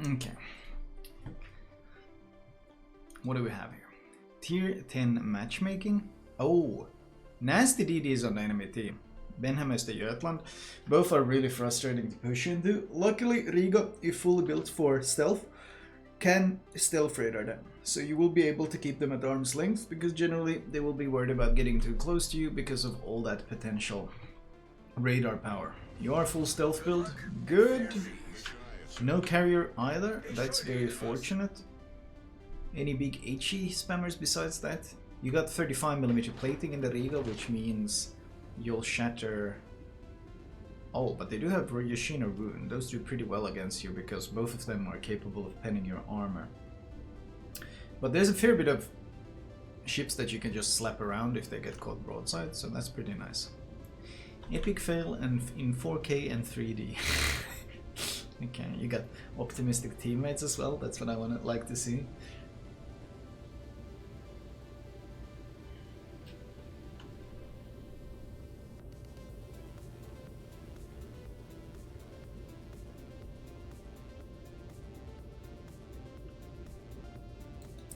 Okay. What do we have here? Tier 10 matchmaking. Oh, nasty DDs on the enemy team. Benham is the Jutland. Both are really frustrating to push into. Luckily, Riga, if fully built for stealth, can stealth radar them. So you will be able to keep them at arm's length, because generally they will be worried about getting too close to you because of all that potential radar power. You are full stealth build. Good. No carrier either. That's very fortunate. Any big HE spammers besides that? You got 35mm plating in the Riga, which means you'll shatter... Oh, but they do have Yoshino Rune. Those do pretty well against you because both of them are capable of penning your armor. But there's a fair bit of ships that you can just slap around if they get caught broadside, so that's pretty nice. Epic fail and in 4K and 3D. Okay, you got optimistic teammates as well. That's what I like to see.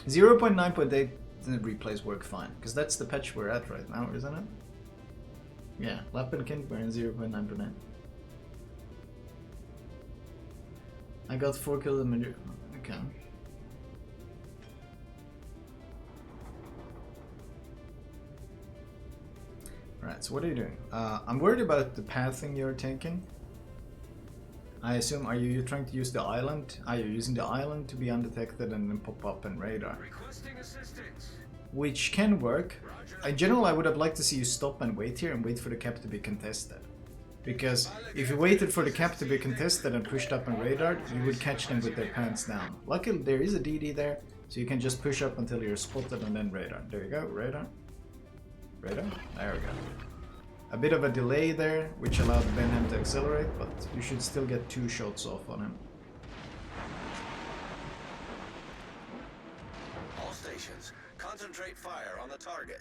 .9.8 replays work fine, because that's the patch we're at right now, isn't it? Yeah, Lappenkind, we're in 0.9.9. I got 4 kills in okay. Right, so what are you doing? I'm worried about the pathing you're taking. I assume, are you trying to use the island? Are you using the island to be undetected and then pop up in radar? Requesting assistance. Which can work. In general, I would have liked to see you stop and wait here and wait for the cap to be contested. Because if you waited for the cap to be contested and pushed up on radar, you would catch them with their pants down. Luckily, there is a DD there, so you can just push up until you're spotted and then radar. There you go, radar. Radar? There we go. A bit of a delay there, which allowed Benham to accelerate, but you should still get 2 shots off on him. All stations, concentrate fire on the target.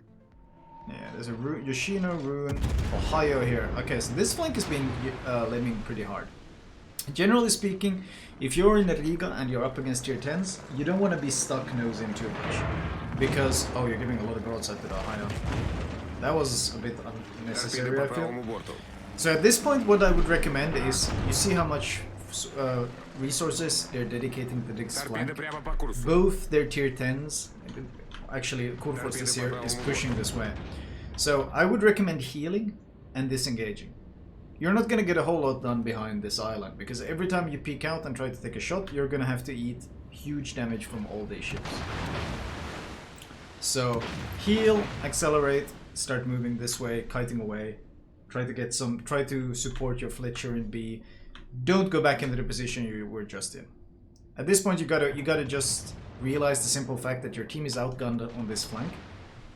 Yeah, there's a Yoshino, Ruin, Ohio here. Okay, so this flank is being lemming pretty hard. Generally speaking, if you're in the Riga and you're up against tier 10s, you don't want to be stuck nosing too much. Because, oh, you're giving a lot of broadside to the Ohio. That was a bit unnecessary, I feel. So at this point, what I would recommend is, you see how much resources they're dedicating to this flank. Both their tier 10s, actually Kurfors this here, is pushing this way. So I would recommend healing and disengaging. You're not going to get a whole lot done behind this island, because every time you peek out and try to take a shot, you're going to have to eat huge damage from all these ships. So heal, accelerate, start moving this way, kiting away, try to support your Fletcher in B. Don't go back into the position you were just in. At this point, you gotta just realize the simple fact that your team is outgunned on this flank.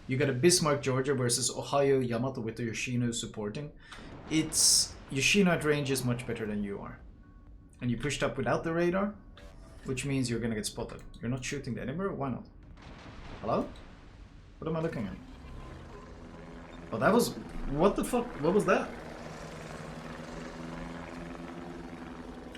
You got a Bismarck, Georgia versus Ohio, Yamato with the Yoshino supporting. Yoshino at range is much better than you are. And you pushed up without the radar, which means you're gonna get spotted. You're not shooting the Edinburgh? Why not? Hello? What am I looking at? Oh, that was... What the fuck? What was that?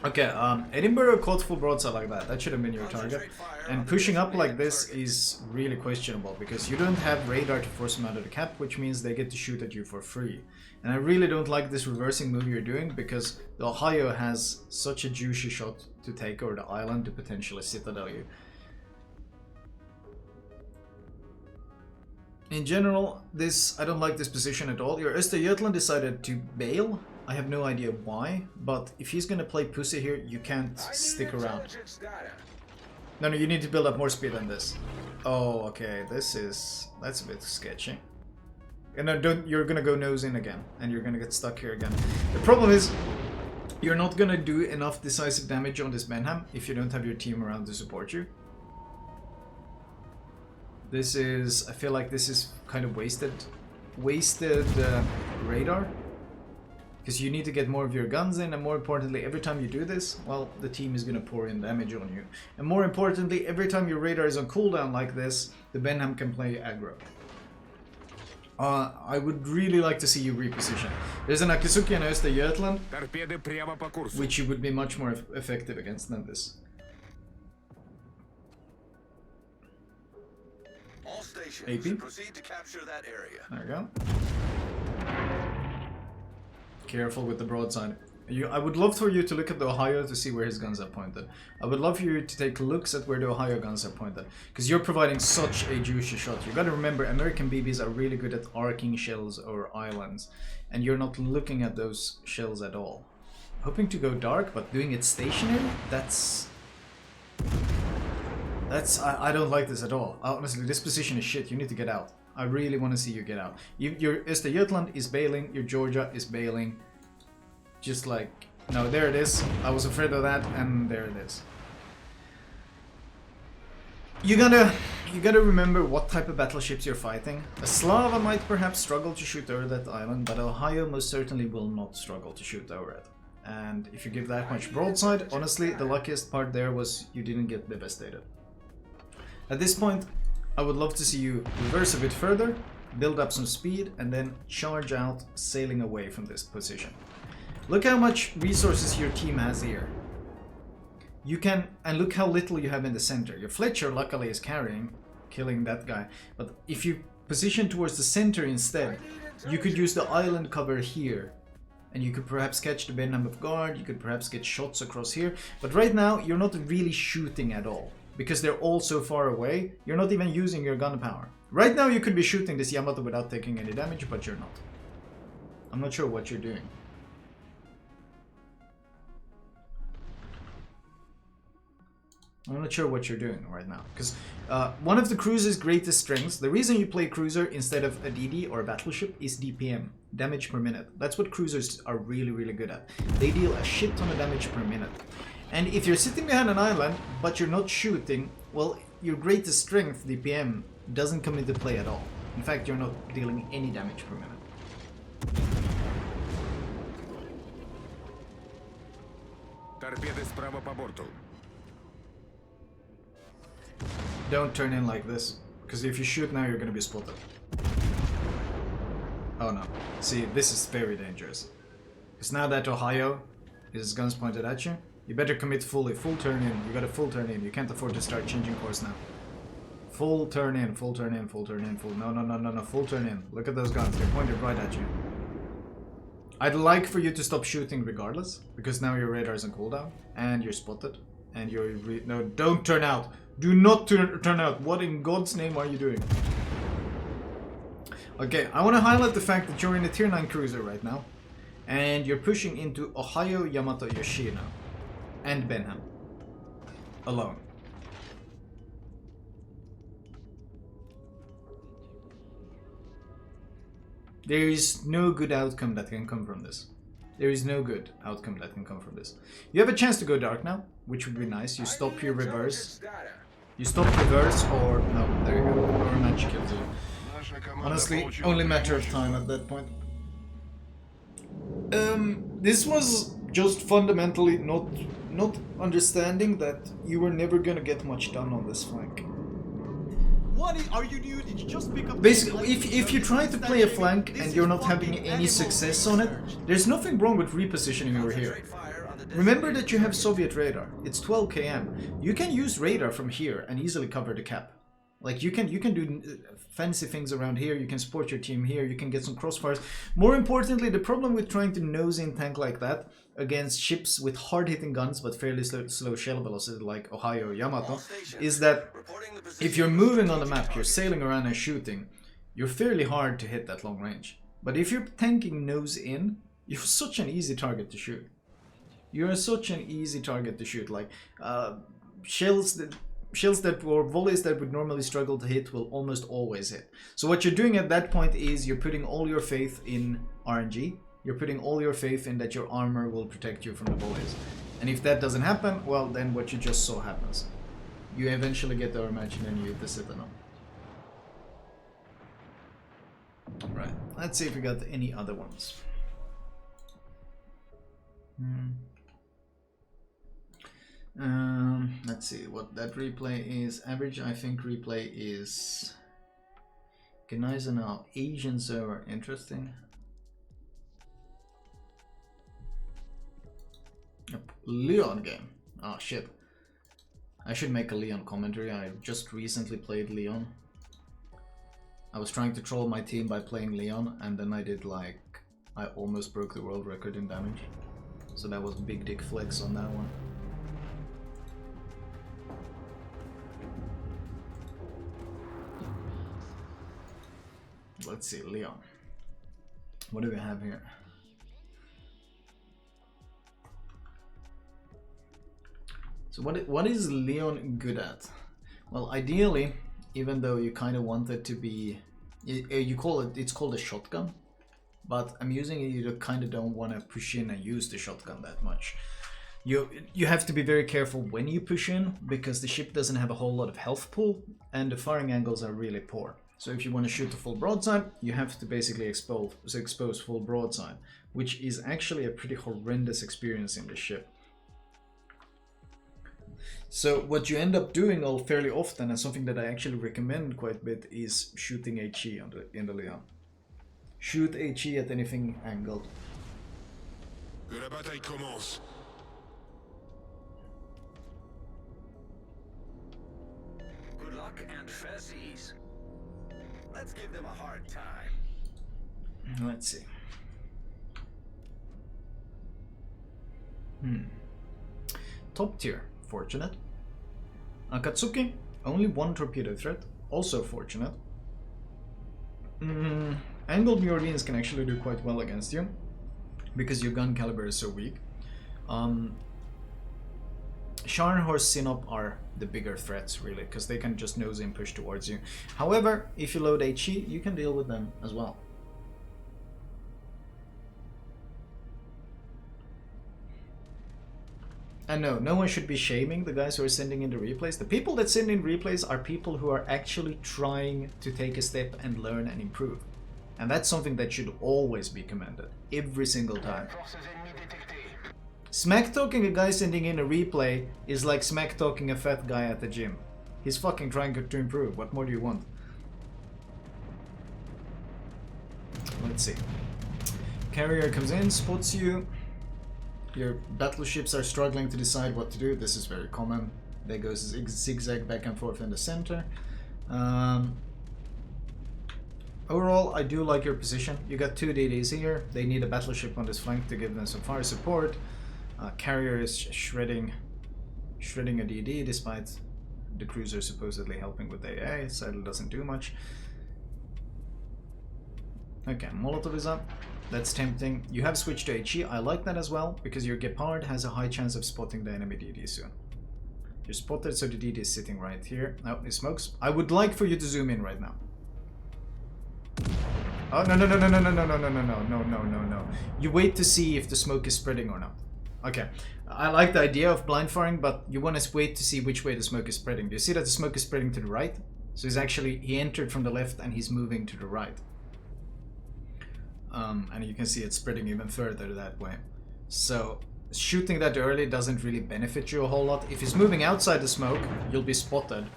Okay, Edinburgh caught full broadside like that. That should have been your target. And pushing up like this is really questionable, because you don't have radar to force them out of the cap, which means they get to shoot at you for free. And I really don't like this reversing move you're doing, because the Ohio has such a juicy shot to take over the island to potentially citadel you. In general, I don't like this position at all. Your Östergötland decided to bail. I have no idea why, but if he's gonna play pussy here, you can't stick around. No, you need to build up more speed than this. Oh, okay, that's a bit sketchy. And you're gonna go nose in again, and you're gonna get stuck here again. The problem is, you're not gonna do enough decisive damage on this Benham if you don't have your team around to support you. I feel like this is kind of wasted radar. Because you need to get more of your guns in, and more importantly, every time you do this, well, the team is gonna pour in damage on you. And more importantly, every time your radar is on cooldown like this, the Benham can play aggro. I would really like to see you reposition. There's an Akisuki and Östergötland, which you would be much more effective against than this. stations. AP. Proceed to capture that area. There we go. Careful with the broadside. I would love for you to look at the Ohio to see where his guns are pointed. I would love for you to take looks at where the Ohio guns are pointed. Because you're providing such a juicy shot. You gotta remember, American BBs are really good at arcing shells or islands. And you're not looking at those shells at all. Hoping to go dark, but doing it stationary? I don't like this at all. Honestly, this position is shit. You need to get out. I really want to see you get out. Your Östergötland is bailing. Your Georgia is bailing. Just like... No, there it is. I was afraid of that, and there it is. You gotta remember what type of battleships you're fighting. A Slava might perhaps struggle to shoot over that island, but Ohio most certainly will not struggle to shoot over it. And if you give that much broadside, honestly, the luckiest part there was you didn't get devastated. At this point, I would love to see you reverse a bit further, build up some speed, and then charge out, sailing away from this position. Look how much resources your team has here. You can, and look how little you have in the center. Your Fletcher luckily is carrying, killing that guy. But if you position towards the center instead, you could use the island cover here. And you could perhaps catch the Benham of Guard, you could perhaps get shots across here. But right now, you're not really shooting at all. Because they're all so far away, you're not even using your gun power. Right now you could be shooting this Yamato without taking any damage, but you're not. I'm not sure what you're doing. I'm not sure what you're doing right now, because one of the cruiser's greatest strengths, the reason you play cruiser instead of a DD or a battleship is DPM, damage per minute. That's what cruisers are really, really good at. They deal a shit ton of damage per minute. And if you're sitting behind an island, but you're not shooting, well, your greatest strength, DPM, doesn't come into play at all. In fact, you're not dealing any damage per minute. Торпеды справа по борту. Don't turn in like this, because if you shoot now, you're gonna be spotted. Oh no. See, this is very dangerous. Because now that Ohio, his guns pointed at you, you better commit fully. Full turn in. You gotta full turn in. You can't afford to start changing course now. Full turn in, full turn in, full turn in, full... No, full turn in. Look at those guns. They're pointed right at you. I'd like for you to stop shooting regardless, because now your radar's on cooldown, and you're spotted, and you're... No, don't turn out! Do not turn out! What in God's name are you doing? Okay, I want to highlight the fact that you're in a tier 9 cruiser right now, and you're pushing into Ohio, Yamato, Yoshino, and Benham. Alone. There is no good outcome that can come from this. There is no good outcome that can come from this. You have a chance to go dark now, which would be nice. You stop your reverse. You stop reverse or... No, there you go. Or a match kills you. Honestly, only matter of time at that point. This was just fundamentally not understanding that you were never gonna get much done on this flank. What are you new? Did you just pick up? Basically, if you try to play a flank and you're not having any success on it, there's nothing wrong with repositioning over here. Remember that you have Soviet radar. It's 12 km. You can use radar from here and easily cover the cap. Like you can do fancy things around here. You can support your team here. You can get some crossfires. More importantly, the problem with trying to nose in tank like that against ships with hard-hitting guns but fairly slow shell velocity like Ohio or Yamato is that if you're moving on the map, you're sailing around and shooting, you're fairly hard to hit that long range. But if you're tanking nose in, you're such an easy target to shoot. You're such an easy target to shoot. Like shells that or volleys that would normally struggle to hit will almost always hit. So what you're doing at that point is you're putting all your faith in RNG. You're putting all your faith in that your armor will protect you from the volleys. And if that doesn't happen, well, then what you just saw happens. You eventually get the match and then you hit the Citadel. Right, let's see if we got any other ones. Let's see what that replay is. Average, I think replay is Gneisenau Asian server. Interesting. Yep. Leon game. Oh shit. I should make a Leon commentary. I just recently played Leon. I was trying to troll my team by playing Leon, and then I did like... I almost broke the world record in damage. So that was big dick flex on that one. Let's see, Leon. What do we have here? So what is Leon good at? Well, ideally, even though you kind of want it to be, it's called a shotgun, but I'm using it, you kind of don't want to push in and use the shotgun that much. You have to be very careful when you push in, because the ship doesn't have a whole lot of health pool, and the firing angles are really poor. So if you want to shoot the full broadside, you have to basically expose full broadside, which is actually a pretty horrendous experience in the ship. So what you end up doing fairly often, and something that I actually recommend quite a bit, is shooting HE in the Leon. Shoot HE at anything angled. Que la bataille commence. Good luck and fezzies. Let's give them a hard time. Let's see. Top tier, fortunate. Akatsuki, only one torpedo threat, also fortunate. Angled Muradins can actually do quite well against you, because your gun caliber is so weak. Scharnhorst, Sinop are the bigger threats, really, because they can just nose in push towards you. However, if you load HE, you can deal with them as well. And no one should be shaming the guys who are sending in the replays. The people that send in replays are people who are actually trying to take a step and learn and improve. And that's something that should always be commended, every single time. Smack talking a guy sending in a replay is like smack talking a fat guy at the gym. He's fucking trying to improve. What more do you want? Let's see. Carrier comes in, spots you. Your battleships are struggling to decide what to do. This is very common. They go zigzag back and forth in the center. Overall, I do like your position. You got two DDs here. They need a battleship on this flank to give them some fire support. Carrier is shredding a DD despite the cruiser supposedly helping with AA. Saddle doesn't do much. Okay, Molotov is up. That's tempting. You have switched to HE. I like that as well, because your Gepard has a high chance of spotting the enemy DD soon. You're spotted, so the DD is sitting right here. Oh, he smokes. I would like for you to zoom in right now. Oh, no. You wait to see if the smoke is spreading or not. Okay, I like the idea of blind firing, but you want to wait to see which way the smoke is spreading. Do you see that the smoke is spreading to the right? So he entered from the left and he's moving to the right. And you can see it spreading even further that way. So shooting that early doesn't really benefit you a whole lot. If he's moving outside the smoke, you'll be spotted.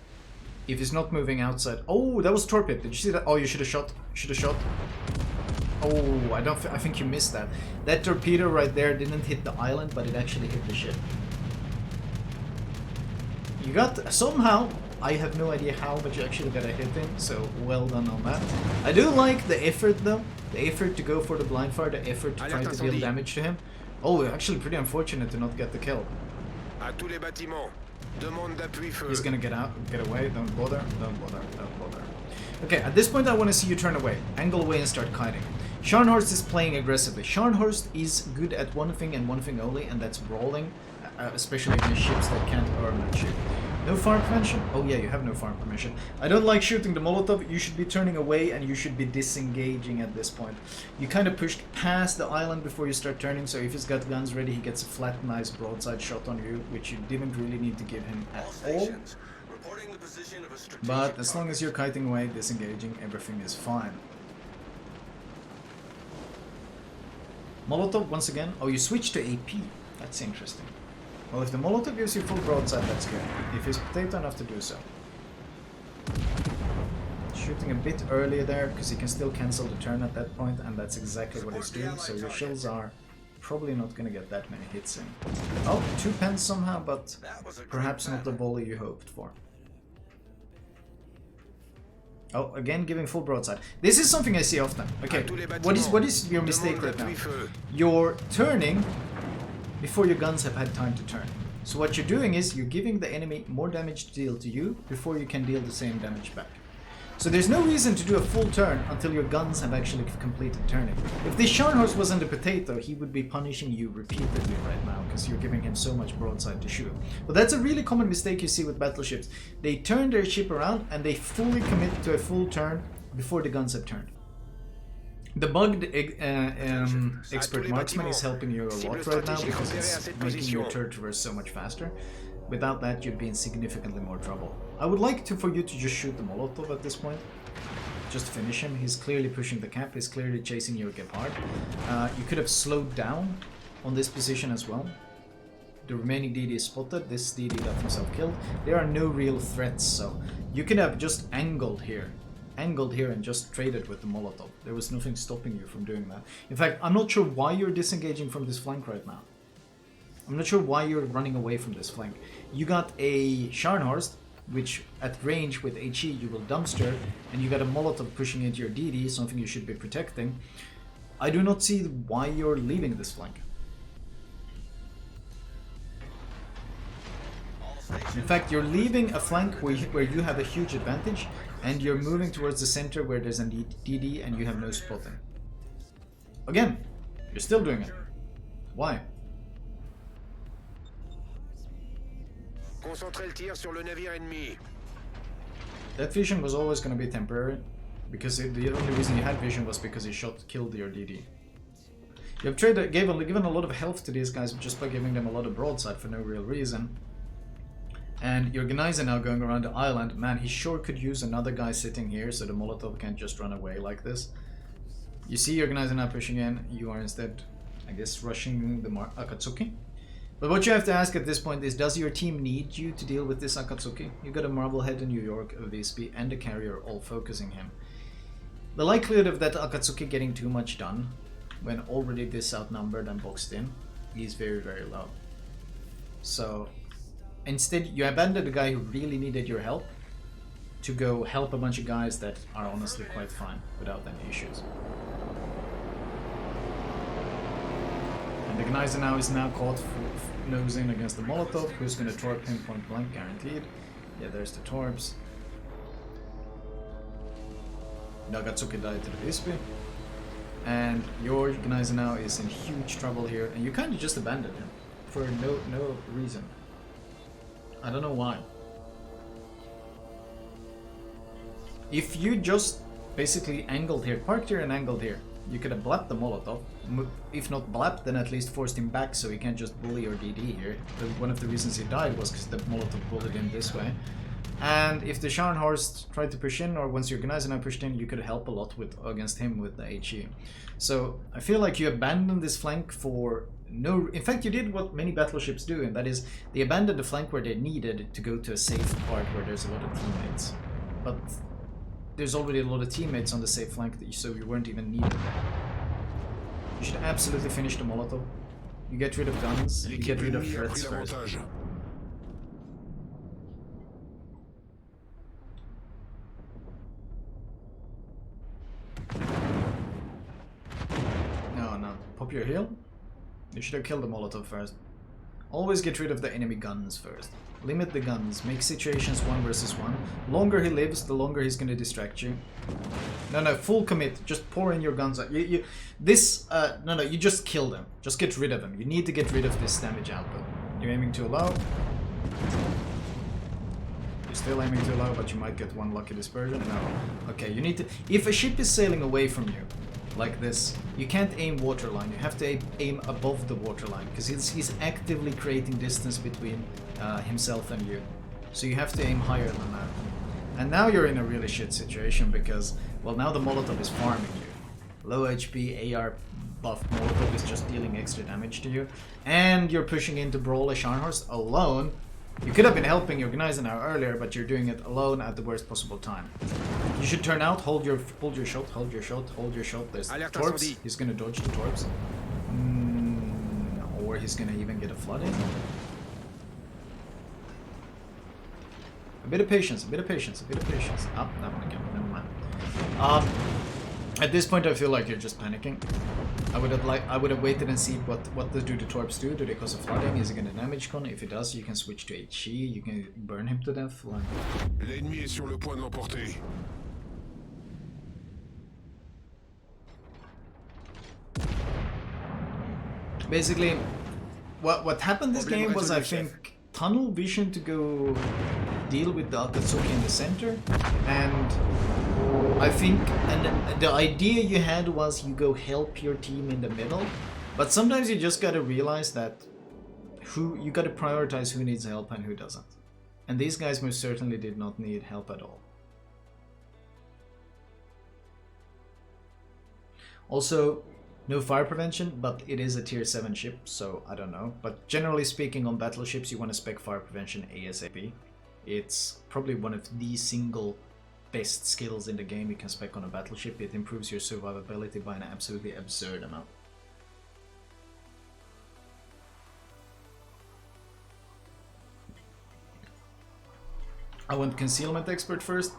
If he's not moving outside... Oh, that was torpedo. Did you see that? Oh, you should have shot. Oh, I think you missed that. That torpedo right there didn't hit the island, but it actually hit the ship. You got... Somehow, I have no idea how, but you actually got a hit in, so well done on that. I do like the effort, though. The effort to go for the blind fire, the effort to try to deal damage to him. Oh, actually pretty unfortunate to not get the kill. À tous les bâtiments. Demande d'appui feu. He's gonna get away. Don't bother. Okay, at this point I want to see you turn away. Angle away and start kiting. Scharnhorst is playing aggressively. Scharnhorst is good at one thing and one thing only, and that's brawling. Especially against ships that can't arm that ship. No farm permission? Oh yeah, you have no farm permission. I don't like shooting the Molotov. You should be turning away and you should be disengaging at this point. You kind of pushed past the island before you start turning, so if he's got guns ready, he gets a flat, nice broadside shot on you, which you didn't really need to give him at all. But as long as you're kiting away, disengaging, everything is fine. Molotov, once again. Oh, you switched to AP. That's interesting. Well, if the Molotov gives you full broadside, that's good. If he's potato enough to do so. Shooting a bit earlier there, because he can still cancel the turn at that point, and that's exactly what he's doing, so your shells are probably not going to get that many hits in. Oh, 2 pens somehow, but perhaps not the volley you hoped for. Oh, again giving full broadside. This is something I see often. Okay, what is your mistake right now? You're turning before your guns have had time to turn. So what you're doing is you're giving the enemy more damage to deal to you before you can deal the same damage back. So there's no reason to do a full turn until your guns have actually completed turning. If this Scharnhorst wasn't a potato, he would be punishing you repeatedly right now because you're giving him so much broadside to shoot. But that's a really common mistake you see with battleships. They turn their ship around and they fully commit to a full turn before the guns have turned. The bugged expert marksman is helping you a lot right now because it's making your turret traverse so much faster. Without that, you'd be in significantly more trouble. I would like for you to just shoot the Molotov at this point. Just finish him. He's clearly pushing the cap. He's clearly chasing your Gepard. You could have slowed down on this position as well. The remaining DD is spotted. This DD got himself killed. There are no real threats, so you could have just angled here and just traded with the Molotov. There was nothing stopping you from doing that. In fact, I'm not sure why you're disengaging from this flank right now. I'm not sure why you're running away from this flank. You got a Scharnhorst, which at range with HE you will dumpster, and you got a Molotov pushing into your DD, something you should be protecting. I do not see why you're leaving this flank. In fact, you're leaving a flank where you have a huge advantage, and you're moving towards the center where there's a DD and you have no spotting. Again, you're still doing it. Why? Concentrez le tir sur le navire ennemi. That vision was always going to be temporary, because the only reason you had vision was because he killed your DD. You have given a lot of health to these guys just by giving them a lot of broadside for no real reason. And your Gneiser now going around the island. Man, he sure could use another guy sitting here so the Molotov can't just run away like this. You see your Gneiser now pushing in. You are instead, I guess, rushing the Akatsuki. But what you have to ask at this point is, does your team need you to deal with this Akatsuki? You got a Marblehead in New York, a Visby, and a carrier all focusing him. The likelihood of that Akatsuki getting too much done, when already this outnumbered and boxed in, is very, very low. So, instead, you abandoned the guy who really needed your help to go help a bunch of guys that are honestly quite fine without any issues. And the Gneiser now is caught nosing against the Molotov, who's going to torp him point blank, guaranteed. Yeah, there's the torps. Nagatsuki died to the Visby. And your Gneiser now is in huge trouble here, and you kind of just abandoned him for no reason. I don't know why. If you just basically angled here, parked here and angled here, you could have blapped the Molotov. If not blapped, then at least forced him back so he can't just bully your DD here. But one of the reasons he died was because the Molotov bullied him this way. And if the Scharnhorst tried to push in, or once your Gneiser now pushed in, you could help a lot against him with the HE. So I feel like you abandoned this flank for no... In fact, you did what many battleships do, and that is they abandoned the flank where they needed to go to a safe part where there's a lot of teammates. But there's already a lot of teammates on the safe flank, so you weren't even needed. You should absolutely finish the Molotov. You get rid of guns, you get rid of threats first. No. Pop your heel? You should have killed the Molotov first. Always get rid of the enemy guns first. Limit the guns, make situations 1 versus 1. Longer he lives, the longer he's gonna distract you. No, full commit. Just pour in your guns. You just kill them. Just get rid of them. You need to get rid of this damage output. You're aiming too low. You're still aiming too low, but you might get one lucky dispersion. No. Okay, you need to... If a ship is sailing away from you, like this, you can't aim waterline. You have to aim above the waterline, because he's actively creating distance between himself and you. So you have to aim higher than that. And now you're in a really shit situation because, well, now the Molotov is farming you. Low HP, AR buff Molotov is just dealing extra damage to you. And you're pushing into brawl a Scharnhorst alone. You could have been helping your Gneiser now earlier, but you're doing it alone at the worst possible time. You should turn out, hold your shot. There's the torps. He's gonna dodge the torps. Or he's gonna even get a flood in. A bit of patience. Oh, that one again. Never mind. At this point, I feel like you're just panicking. I would have waited and see what do the torps do. Do they cause a flooding? Is it gonna damage con? If it does, you can switch to HE. You can burn him to death. Like... L'ennemi est sur le point de l'emporter. Basically, what happened this game was, I think, tunnel vision to go deal with the Akatsuki in the center, and I think, and the idea you had was you go help your team in the middle, but sometimes you just gotta realize that you gotta prioritize who needs help and who doesn't. And these guys most certainly did not need help at all. Also, no fire prevention, but it is a tier 7 ship, so I don't know. But generally speaking, on battleships you want to spec fire prevention ASAP. It's probably one of the single best skills in the game you can spec on a battleship. It improves your survivability by an absolutely absurd amount. I went concealment expert first.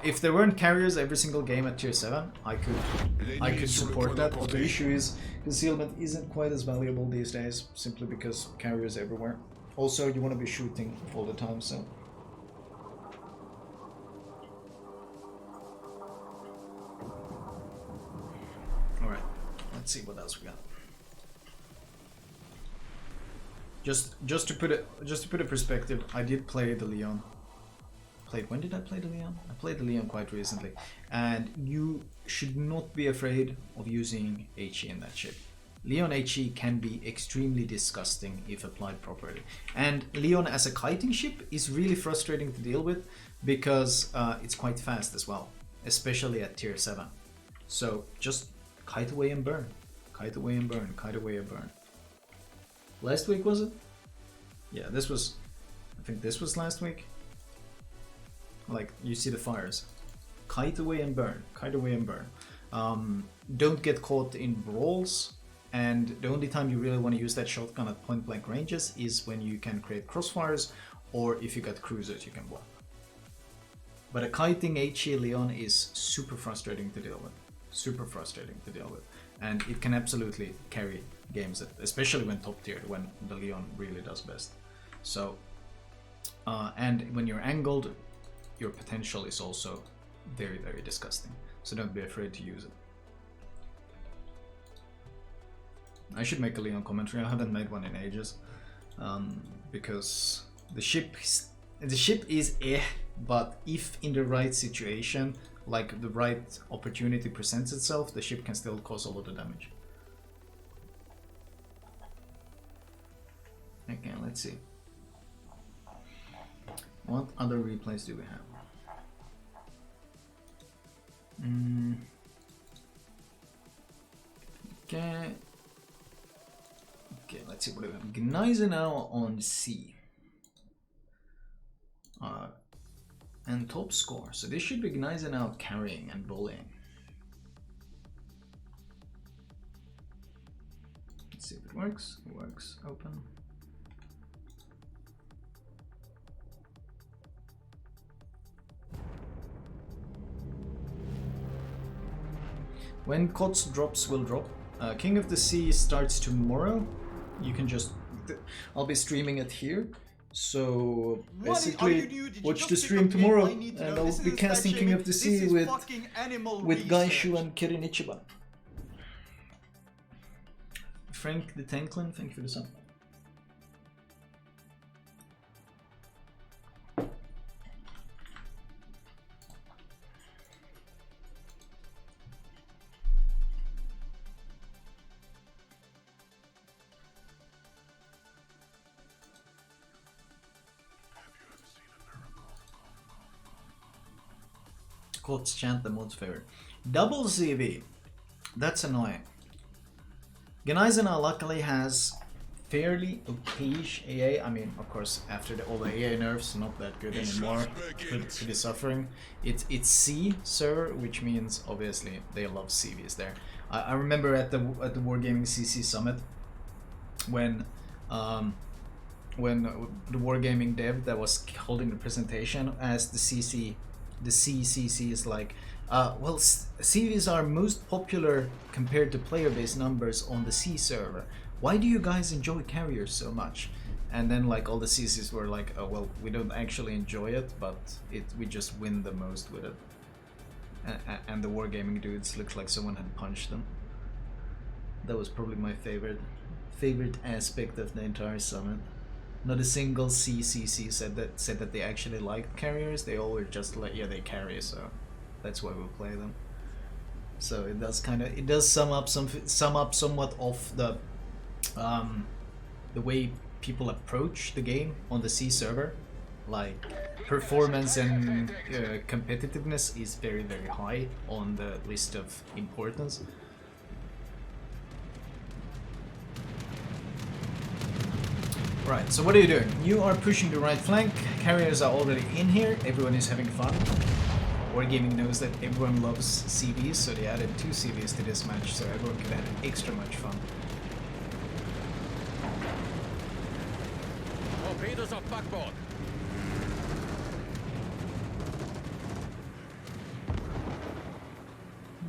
If there weren't carriers every single game at tier 7, I could support that, but the issue is concealment isn't quite as valuable these days, simply because carriers everywhere. Also, you want to be shooting all the time, so... Alright, let's see what else we got. Just to put a perspective, I did play the Leon. When did I play the Leon? I played the Leon quite recently, and you should not be afraid of using HE in that ship. Leon HE can be extremely disgusting if applied properly, and Leon as a kiting ship is really frustrating to deal with because it's quite fast as well, especially at tier 7. So just kite away and burn, kite away and burn, kite away and burn. Last week, was it? Yeah, this was, I think this was last week. Like, you see the fires. Kite away and burn. Kite away and burn. Don't get caught in brawls. And the only time you really want to use that shotgun at point blank ranges is when you can create crossfires, or if you got cruisers you can block. But a kiting HE Leon is super frustrating to deal with. Super frustrating to deal with. And it can absolutely carry games, especially when top tiered, when the Leon really does best. So, and when you're angled, your potential is also very, very disgusting. So don't be afraid to use it. I should make a Leon commentary. I haven't made one in ages, because the ship is but if in the right situation, like the right opportunity presents itself, the ship can still cause a lot of damage. Okay, let's see. What other replays do we have? Okay. Okay, let's see what we have. Gneisenau on C. And top score. So this should be Gneisenau carrying and bullying. Let's see if it works. It works. Open. When COTS drops will drop. King of the Sea starts tomorrow. You can just... I'll be streaming it here. So basically watch the stream tomorrow, and I'll be casting King of the Sea with Gaishu and Kirin Ichiban. Frank the Tanklin, thank you for the sub. Quotes chant the mod's favorite. Double CV. That's annoying. Gneisenau luckily has fairly okay-ish AA. I mean, of course, after all the AA nerfs, not that good anymore. Pretty suffering. It's C, sir, which means obviously they love CVs there. I remember at the Wargaming CC Summit when the Wargaming dev that was holding the presentation as the CCC is like, Well, CVs are most popular compared to player base numbers on the C server. Why do you guys enjoy carriers so much? And then like all the CCs were like, oh well, we don't actually enjoy it, but we just win the most with it. And the wargaming dudes looked like someone had punched them. That was probably my favorite aspect of the entire summit. Not a single CCC said that they actually liked carriers. They all were just like, yeah, they carry, so that's why we'll play them. So it does sum up somewhat of the way people approach the game on the C server. Like performance and competitiveness is very high on the list of importance. Right, so what are you doing? You are pushing the right flank, carriers are already in here, everyone is having fun. Wargaming knows that everyone loves CVs, so they added 2 CVs to this match, so everyone could have extra much fun. Torpedoes off backboard.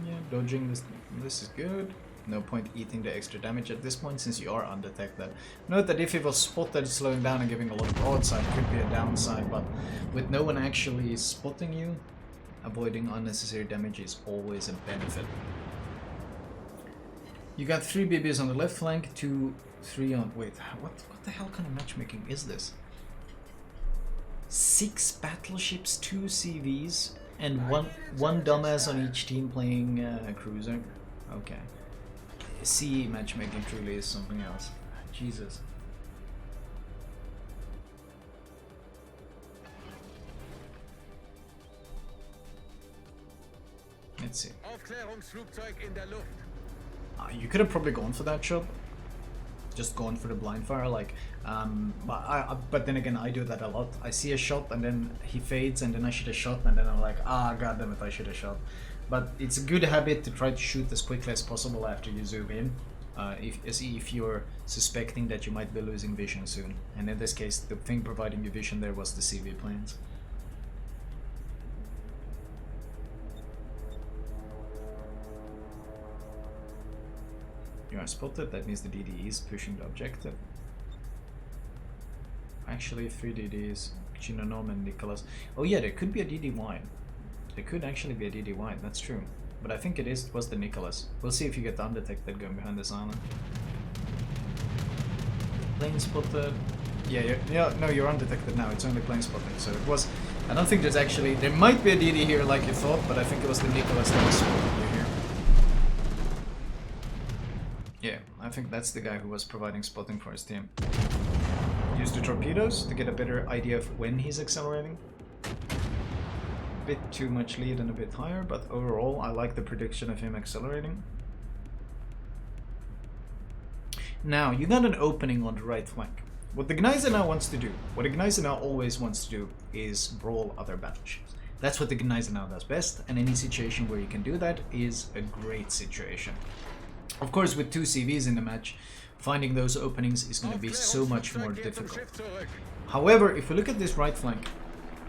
Yeah, dodging this is good. No point eating the extra damage at this point since you are undetected. Note that if he was spotted slowing down and giving a lot of broadside could be a downside, but with no one actually spotting you, avoiding unnecessary damage is always a benefit. You got 3 BBs on the left flank, 3 on... Wait, what the hell kind of matchmaking is this? 6 battleships, 2 CVs, and one dumbass on each team playing a cruiser? Okay. Sea matchmaking truly is something else. Jesus. Let's see. Aufklärungsflugzeug in der Luft. You could have probably gone for that shot. Just gone for the blind fire, like, but then again, I do that a lot. I see a shot and then he fades and then I shoot a shot and then I'm like, ah, goddammit, I shoot a shot. But it's a good habit to try to shoot as quickly as possible after you zoom in, if you're suspecting that you might be losing vision soon. And in this case, the thing providing you vision there was the CV planes. You are spotted, that means the DD is pushing the objective. Actually, 3 DDs, Chinonom and Nicholas. Oh yeah, there could be a DD wide. There could actually be a DD wide, that's true. But I think it was the Nicholas. We'll see if you get undetected going behind this island. Plane spotted. Yeah, no, you're undetected now. It's only plane spotting. So it was. I don't think there's actually. There might be a DD here, like you thought, but I think it was the Nicholas that was spotting you here. Yeah, I think that's the guy who was providing spotting for his team. Use the torpedoes to get a better idea of when he's accelerating. A bit too much lead and a bit higher, but overall I like the prediction of him accelerating. Now, you got an opening on the right flank. What the Gneisenau wants to do, what the Gneisenau always wants to do, is brawl other battleships. That's what the Gneisenau does best, and any situation where you can do that is a great situation. Of course, with 2 CVs in the match, finding those openings is going to be so much more difficult. However, if we look at this right flank,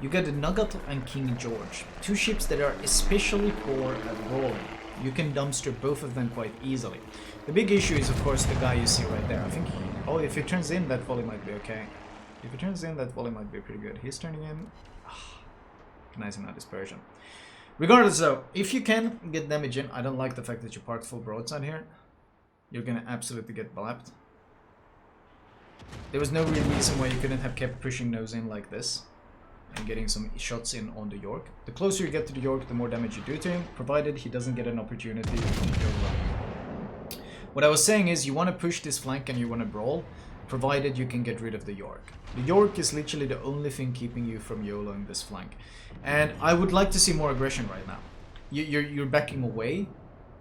you got the Nugget and King George, 2 ships that are especially poor at brawling. You can dumpster both of them quite easily. The big issue is, of course, the guy you see right there. I think oh, if he turns in, that volley might be okay. If he turns in, that volley might be pretty good. He's turning in. Recognizing that dispersion. Regardless, though, if you can get damage in, I don't like the fact that you parked full broadside here. You're gonna absolutely get blapped. There was no real reason why you couldn't have kept pushing nose in like this and getting some shots in on the York. The closer you get to the York, the more damage you do to him, provided he doesn't get an opportunity to go wrong. What I was saying is you want to push this flank and you want to brawl, provided you can get rid of the York. The York is literally the only thing keeping you from YOLOing this flank. And I would like to see more aggression right now. You're backing away.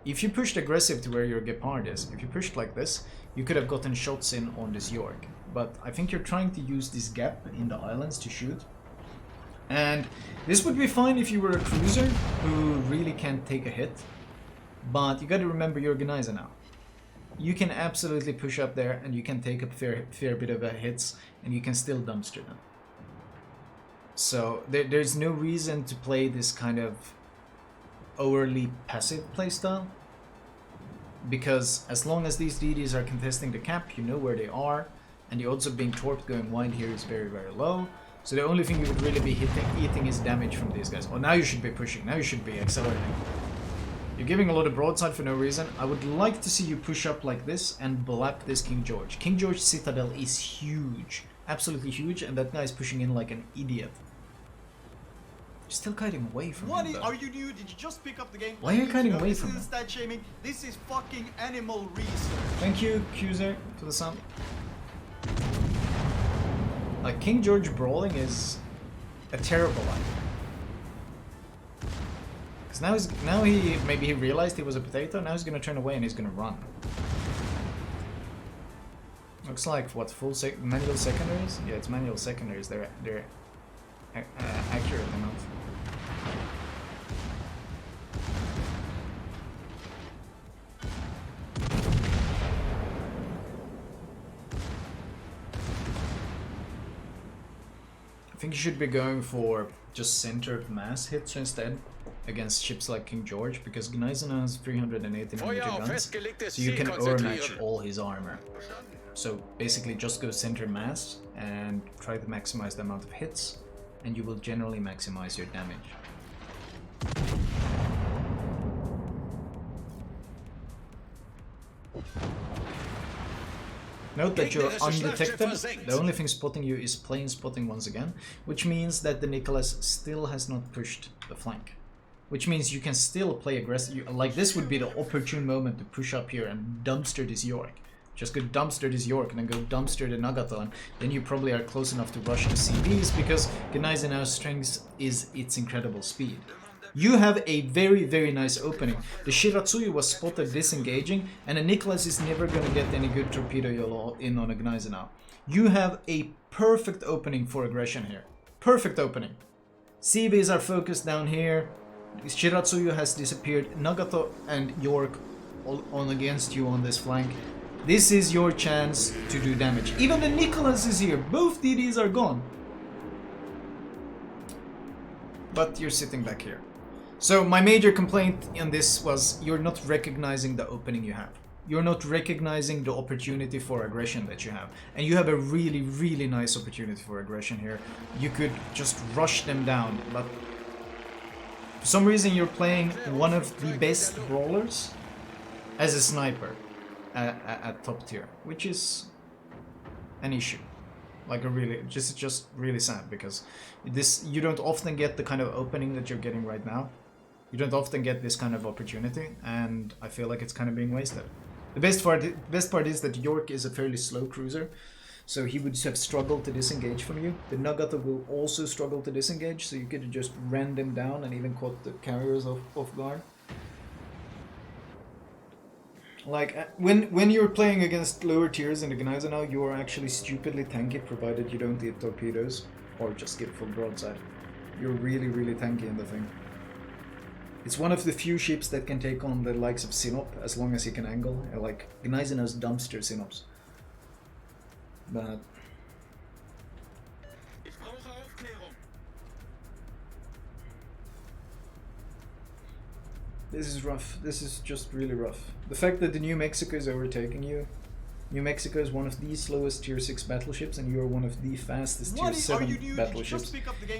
If you pushed aggressive to where your Gepard is, if you pushed like this, you could have gotten shots in on this York. But I think you're trying to use this gap in the islands to shoot. And this would be fine if you were a cruiser who really can't take a hit. But you gotta remember you're Gneisenau. You can absolutely push up there and you can take a fair bit of hits and you can still dumpster them. So there's no reason to play this kind of overly passive playstyle. Because as long as these DDs are contesting the cap, you know where they are, and the odds of being torped going wide here is very, very low. So the only thing you would really be eating is damage from these guys. Oh, now you should be pushing, now you should be accelerating. You're giving a lot of broadside for no reason. I would like to see you push up like this and blap this King George. King George Citadel is huge, absolutely huge, and that guy is pushing in like an idiot. You're still kiting away from him, though. Are you new? Did you just pick up the game? Why are you kiting away from him? This isn't stat shaming. This is fucking animal research. Thank you, Cuser, for the sub. Like, King George brawling is a terrible idea. Because now maybe he realized he was a potato, now he's gonna turn away and he's gonna run. Looks like, what, full manual secondaries? Yeah, it's manual secondaries, they're accurate enough. I think you should be going for just centered mass hits instead against ships like King George, because Gneisenau has 380mm guns, so you can overmatch all his armor. So basically just go center mass and try to maximize the amount of hits, and you will generally maximize your damage. Note that you're undetected. The only thing spotting you is plane spotting once again, which means that the Nicholas still has not pushed the flank. Which means you can still play aggressive. Like, this would be the opportune moment to push up here and dumpster this York. Just go dumpster this York and then go dumpster the Nagato, and then you probably are close enough to rush the CBs, because Gneisenau's strength is its incredible speed. You have a very, very nice opening. The Shiratsuyu was spotted disengaging, and the Nicholas is never going to get any good torpedo YOLO in on a Gneisenau. You have a perfect opening for aggression here. Perfect opening. CBs are focused down here. Shiratsuyu has disappeared. Nagato and York on against you on this flank. This is your chance to do damage. Even the Nicholas is here. Both DDs are gone. But you're sitting back here. So my major complaint in this was you're not recognizing the opening you have. You're not recognizing the opportunity for aggression that you have. And you have a really, really nice opportunity for aggression here. You could just rush them down, but for some reason you're playing one of the best brawlers as a sniper at top tier, which is an issue. Like, a really, just really sad, because you don't often get the kind of opening that you're getting right now. You don't often get this kind of opportunity, and I feel like it's kind of being wasted. The best part is that York is a fairly slow cruiser, so he would have struggled to disengage from you. The Nagato will also struggle to disengage, so you could have just ran them down and even caught the carriers off guard. Like, when you're playing against lower tiers in the Gneisenau, you are actually stupidly tanky, provided you don't eat torpedoes or just get full broadside. You're really, really tanky in the thing. It's one of the few ships that can take on the likes of Sinop as long as he can angle, like Gneisenau's dumpster Sinops. But this is rough. This is just really rough. The fact that the New Mexico is overtaking you. New Mexico is one of the slowest tier 6 battleships, and you're one of the fastest tier 7 battleships.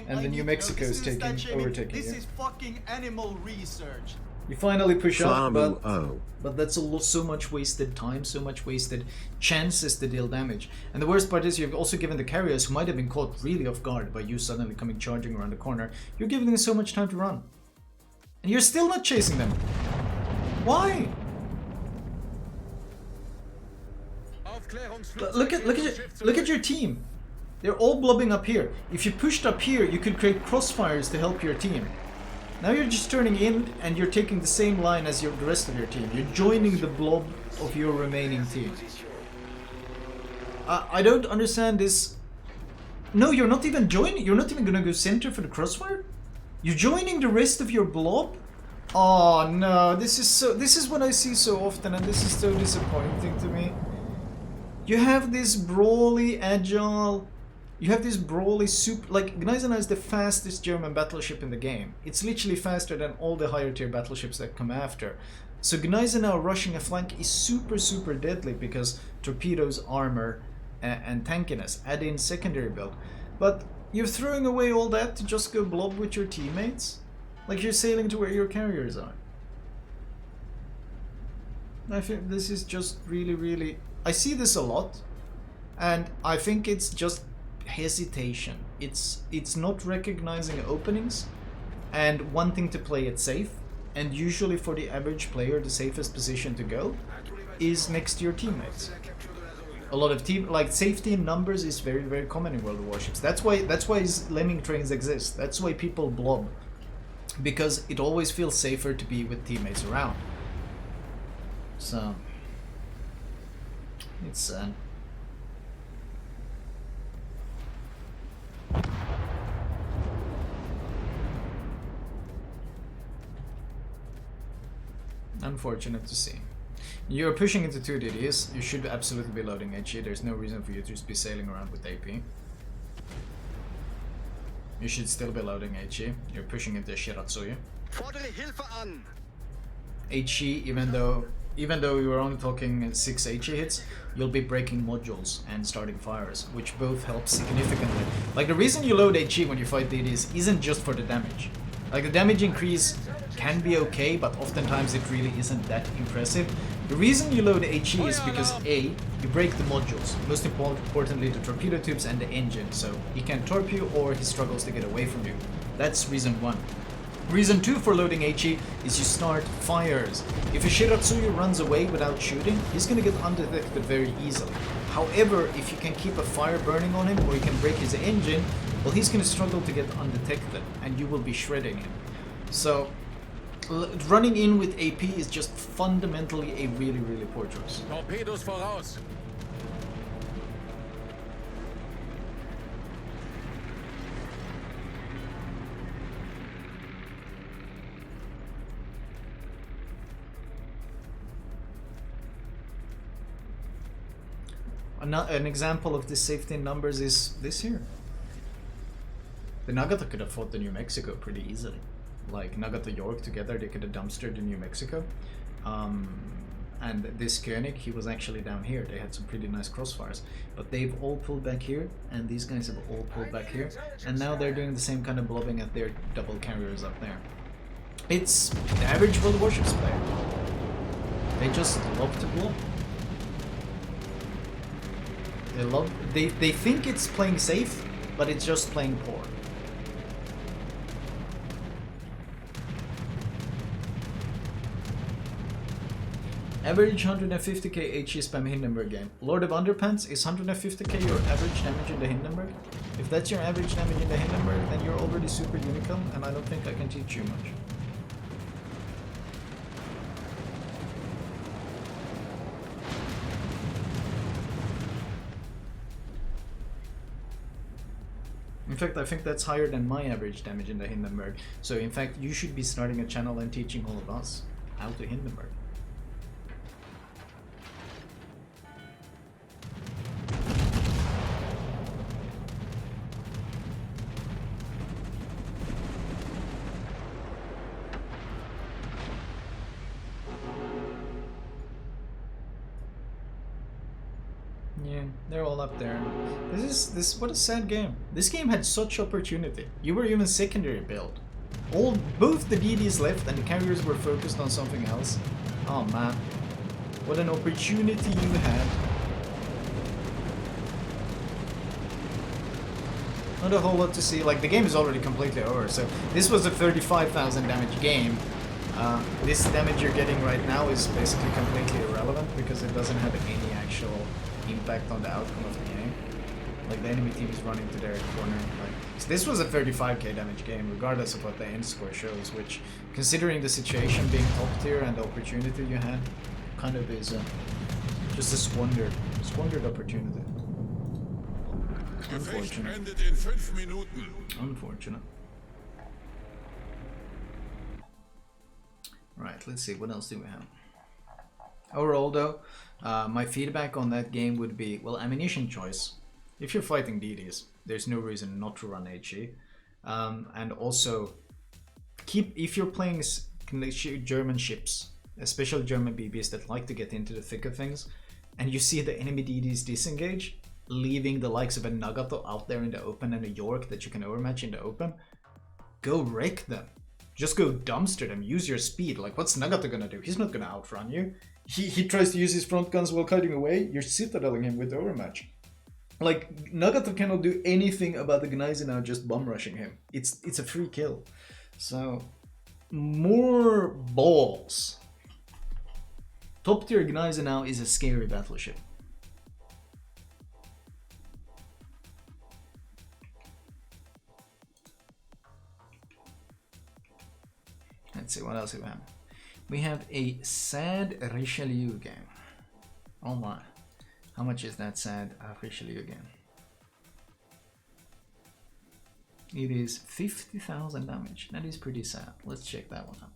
And the New Mexico is overtaking you. This is fucking animal research. You finally push up, Flamu, but that's so much wasted time, so much wasted chances to deal damage. And the worst part is you've also given the carriers, who might have been caught really off guard by you suddenly coming charging around the corner, you're giving them so much time to run. And you're still not chasing them. Why? Look at your team. They're all blobbing up here. If you pushed up here, you could create crossfires to help your team. Now you're just turning in and you're taking the same line as the rest of your team. You're joining the blob of your remaining team. I don't understand this. No, you're not even joining. You're not even gonna go center for the crossfire? You're joining the rest of your blob? Oh no, this is what I see so often, and this is so disappointing to me. You have this brawly, agile, You have this brawly super... Like, Gneisenau is the fastest German battleship in the game. It's literally faster than all the higher tier battleships that come after. So Gneisenau rushing a flank is super, super deadly because torpedoes, armor, and tankiness add in secondary build. But you're throwing away all that to just go blob with your teammates? Like you're sailing to where your carriers are. I think this is just really, really... I see this a lot, and I think it's just hesitation. It's not recognizing openings and wanting to play it safe, and usually for the average player the safest position to go is next to your teammates. A lot of safety in numbers is very, very common in World of Warships. That's why lemming trains exist. That's why people blob, because it always feels safer to be with teammates around. So it's sad. Unfortunate to see. You're pushing into 2 DDs, you should absolutely be loading HE, there's no reason for you to just be sailing around with AP. You should still be loading HE, you're pushing into Shiratsuyu. HE, even though you were only talking 6 HE hits, you'll be breaking modules and starting fires, which both help significantly. Like, the reason you load HE when you fight DDs isn't just for the damage. Like, the damage increase can be okay, but oftentimes it really isn't that impressive. The reason you load HE is because A, you break the modules, most importantly the torpedo tubes and the engine, so he can't torp you or he struggles to get away from you. That's reason 1. Reason 2 for loading HE is you start fires. If a Shiratsuyu runs away without shooting, he's gonna get undetected very easily. However, if you can keep a fire burning on him or you can break his engine, well, he's gonna struggle to get undetected and you will be shredding him. So running in with AP is just fundamentally a really, really poor choice. Torpedos voraus. An example of this safety in numbers is this here. The Nagata could have fought the New Mexico pretty easily. Like, Nagata York together, they could have dumpstered the New Mexico. And this Koenig, he was actually down here. They had some pretty nice crossfires. But they've all pulled back here, and these guys have all pulled back here. And now they're doing the same kind of blobbing at their double carriers up there. It's the average World of Warships player. They just love to blob. They think it's playing safe, but it's just playing poor. Average 150k HE spam Hindenburg game. Lord of Underpants, is 150k your average damage in the Hindenburg? If that's your average damage in the Hindenburg, then you're already super unicorn, and I don't think I can teach you much. In fact, I think that's higher than my average damage in the Hindenburg. So in fact, you should be starting a channel and teaching all of us how to Hindenburg. Yeah, they're all up there. This what a sad game. This game had such opportunity. You were even secondary build. Both the DDs left and the carriers were focused on something else. Oh man. What an opportunity you had. Not a whole lot to see. Like, the game is already completely over. So this was a 35,000 damage game. This damage you're getting right now is basically completely irrelevant because it doesn't have any actual impact on the outcome of the game. Like, the enemy team is running to their corner. Like, so this was a 35k damage game, regardless of what the end score shows, which, considering the situation being top tier and the opportunity you had, kind of is just a squandered opportunity. Unfortunate. Unfortunate. Right, let's see, what else do we have? Overall though, my feedback on that game would be, well, ammunition choice. If you're fighting DDs, there's no reason not to run HE. And also, if you're playing German ships, especially German BBs that like to get into the thick of things, and you see the enemy DDs disengage, leaving the likes of a Nagato out there in the open and a York that you can overmatch in the open, go wreck them. Just go dumpster them, use your speed. Like, what's Nagato gonna do? He's not gonna outrun you. He tries to use his front guns while cutting away, you're citadeling him with the overmatch. Like, Nagato cannot do anything about the Gneisenau now just bum rushing him. It's a free kill. So, more balls. Top tier Gneisenau now is a scary battleship. Let's see, what else do we have? We have a sad Richelieu game. Oh my. How much is that sad Richelieu game? It is 50,000 damage. That is pretty sad. Let's check that one out.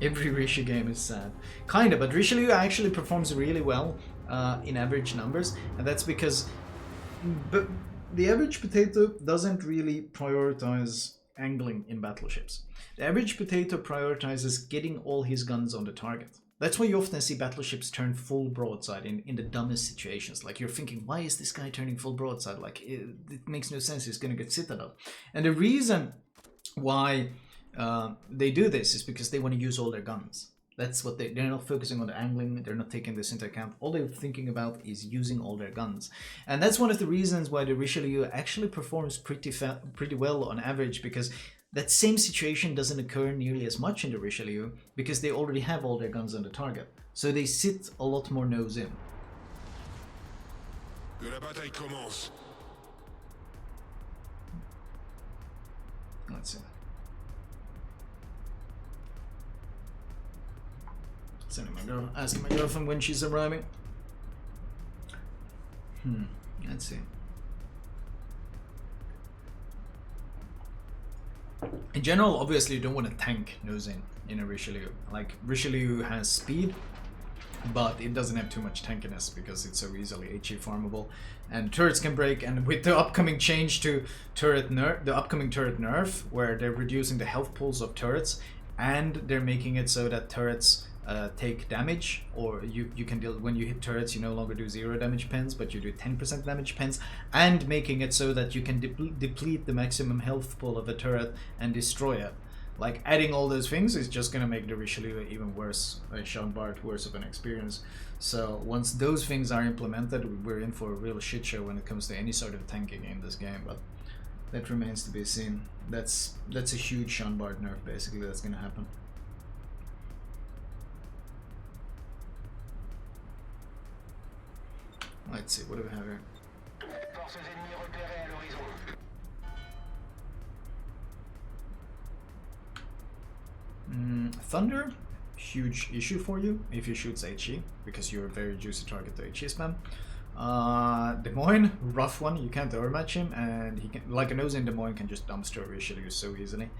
Every Rishi game is sad. Kinda, but Richelieu actually performs really well in average numbers, and that's because the average potato doesn't really prioritize angling in battleships. The average potato prioritizes getting all his guns on the target. That's why you often see battleships turn full broadside in the dumbest situations. Like, you're thinking, why is this guy turning full broadside? Like, it makes no sense, he's gonna get citadel. And the reason why they do this is because they want to use all their guns. That's what they're not focusing on the angling, they're not taking this into account. All they're thinking about is using all their guns. And that's one of the reasons why the Richelieu actually performs pretty well on average, because that same situation doesn't occur nearly as much in the Richelieu, because they already have all their guns on the target. So they sit a lot more nose in. Que la bataille commence. Let's see. Asking my girlfriend when she's arriving. Let's see. In general, obviously you don't want to tank nose in a Richelieu. Like, Richelieu has speed, but it doesn't have too much tankiness because it's so easily HE farmable, and turrets can break. And with the upcoming change to the upcoming turret nerf, where they're reducing the health pools of turrets, and they're making it so that turrets take damage, or you can deal, when you hit turrets you no longer do 0 damage pens, but you do 10% damage pens, and making it so that you can deplete the maximum health pool of a turret and destroy it. Like, adding all those things is just gonna make the Richelieu even worse, Sean Bart worse of an experience. So once those things are implemented, we're in for a real shit show when it comes to any sort of tanking in this game, but that remains to be seen. That's a huge Sean Bart nerf basically that's gonna happen. Let's see, what do we have here? Thunder, huge issue for you if you shoot HE, because you're a very juicy target to HE spam. Des Moines, rough one, you can't overmatch him, and he can, like a nose in Des Moines, can just dumpster Richelieu so easily.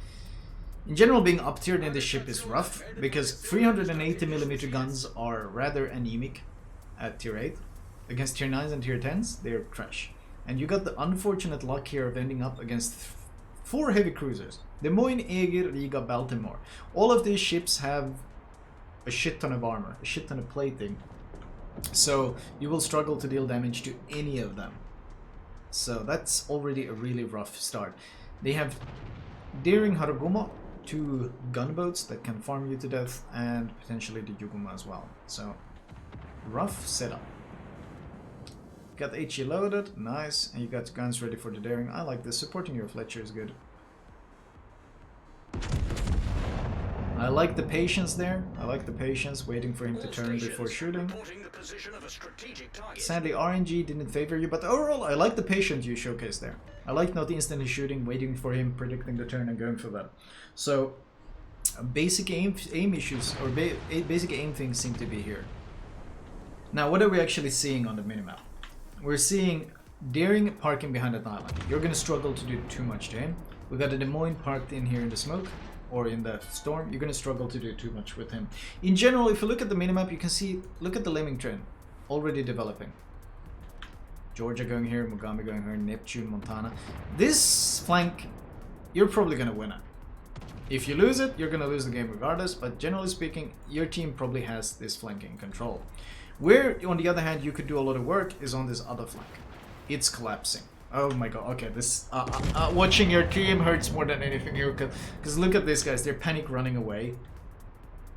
In general, being up tiered in this ship is rough, because 380mm guns are rather anemic at tier 8. Against tier 9s and tier 10s, they're trash. And you got the unfortunate luck here of ending up against 4 heavy cruisers. Des Moines, Eger, Riga, Baltimore. All of these ships have a shit ton of armor, a shit ton of plating. So you will struggle to deal damage to any of them. So that's already a really rough start. They have Daring Harugumo, 2 gunboats that can farm you to death, and potentially the Yuguma as well. So, rough setup. Got HE loaded, nice, and you got guns ready for the Daring. I like this, supporting your Fletcher is good. I like the patience there, I like the patience, waiting for him to turn before shooting. Sadly RNG didn't favor you, but overall I like the patience you showcased there. I like not instantly shooting, waiting for him, predicting the turn and going for that. So, basic aim issues, or basic aim things seem to be here. Now what are we actually seeing on the minimap? We're seeing Daring parking behind an island. You're gonna struggle to do too much to him. We got a Des Moines parked in here in the smoke. or in the storm, you're gonna struggle to do too much with him. In general, if you look at the minimap, you can see, look at the lemming train already developing. Georgia going here, Mogami going here, Neptune, Montana. This flank, you're probably gonna win it. If you lose it, you're gonna lose the game regardless, but generally speaking, your team probably has this flank in control. Where, on the other hand, you could do a lot of work is on this other flank. It's collapsing. Oh my god, okay, this... watching your team hurts more than anything here, because look at these guys, they're panic running away.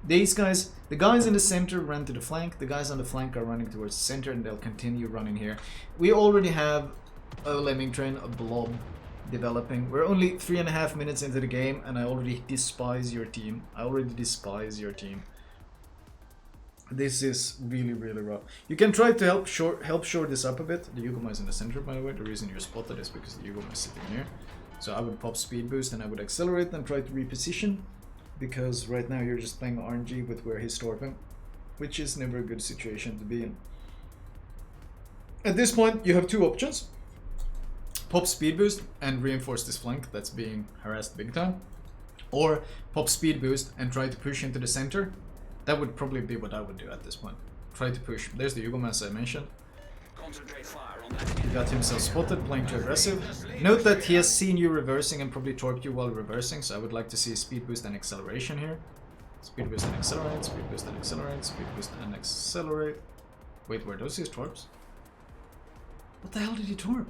These guys, the guys in the center ran to the flank, the guys on the flank are running towards the center, and they'll continue running here. We already have a lemming train, a blob, developing. We're only 3.5 minutes into the game, and I already despise your team. I already despise your team. This is really, really rough. You can try to help shore this up a bit. The Yugoma is in the center, by the way. The reason you're spotted is because the Yugoma is sitting here. So I would pop speed boost and I would accelerate and try to reposition, because right now you're just playing RNG with where he's storming, which is never a good situation to be in. At this point, you have two options. Pop speed boost and reinforce this flank that's being harassed big time, or pop speed boost and try to push into the center. That would probably be what I would do at this point. Try to push. There's the Yugoma, as I mentioned. He got himself spotted, playing too aggressive. Note that he has seen you reversing and probably torped you while reversing, so I would like to see speed boost and acceleration here. Speed boost and accelerate, speed boost and accelerate, speed boost and accelerate. Wait, were those his torps? What the hell did he torp?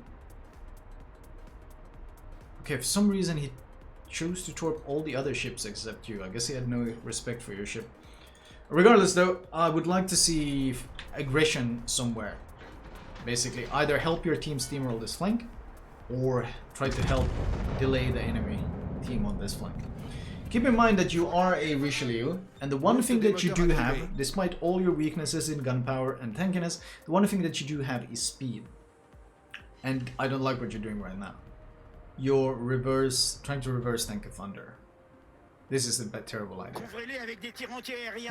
Okay, for some reason he chose to torp all the other ships except you. I guess he had no respect for your ship. Regardless though, I would like to see aggression somewhere. Basically, either help your team steamroll this flank, or try to help delay the enemy team on this flank. Keep in mind that you are a Richelieu, and the one thing that you do have, despite all your weaknesses in gunpowder and tankiness, the one thing that you do have is speed. And I don't like what you're doing right now. You're trying to reverse tank a Thunder. This is a terrible idea.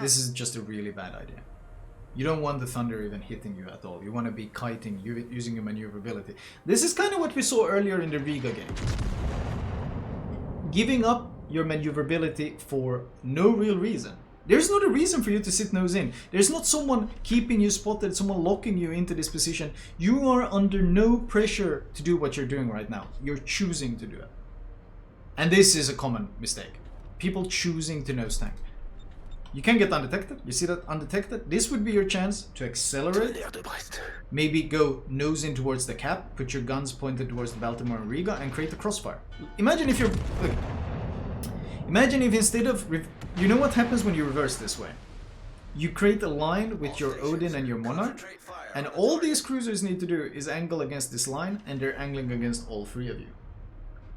This is just a really bad idea. You don't want the Thunder even hitting you at all. You want to be kiting, using your maneuverability. This is kind of what we saw earlier in the Riga game. Giving up your maneuverability for no real reason. There's not a reason for you to sit nose in. There's not someone keeping you spotted, someone locking you into this position. You are under no pressure to do what you're doing right now. You're choosing to do it. And this is a common mistake. People choosing to nose tank. You can get undetected. You see that undetected? This would be your chance to accelerate. Maybe go nose in towards the cap, put your guns pointed towards the Baltimore and Riga, and create a crossfire. Imagine if you're... Look, imagine if instead of... You know what happens when you reverse this way? You create a line with your Odin and your Monarch, and all these cruisers need to do is angle against this line, and they're angling against all three of you.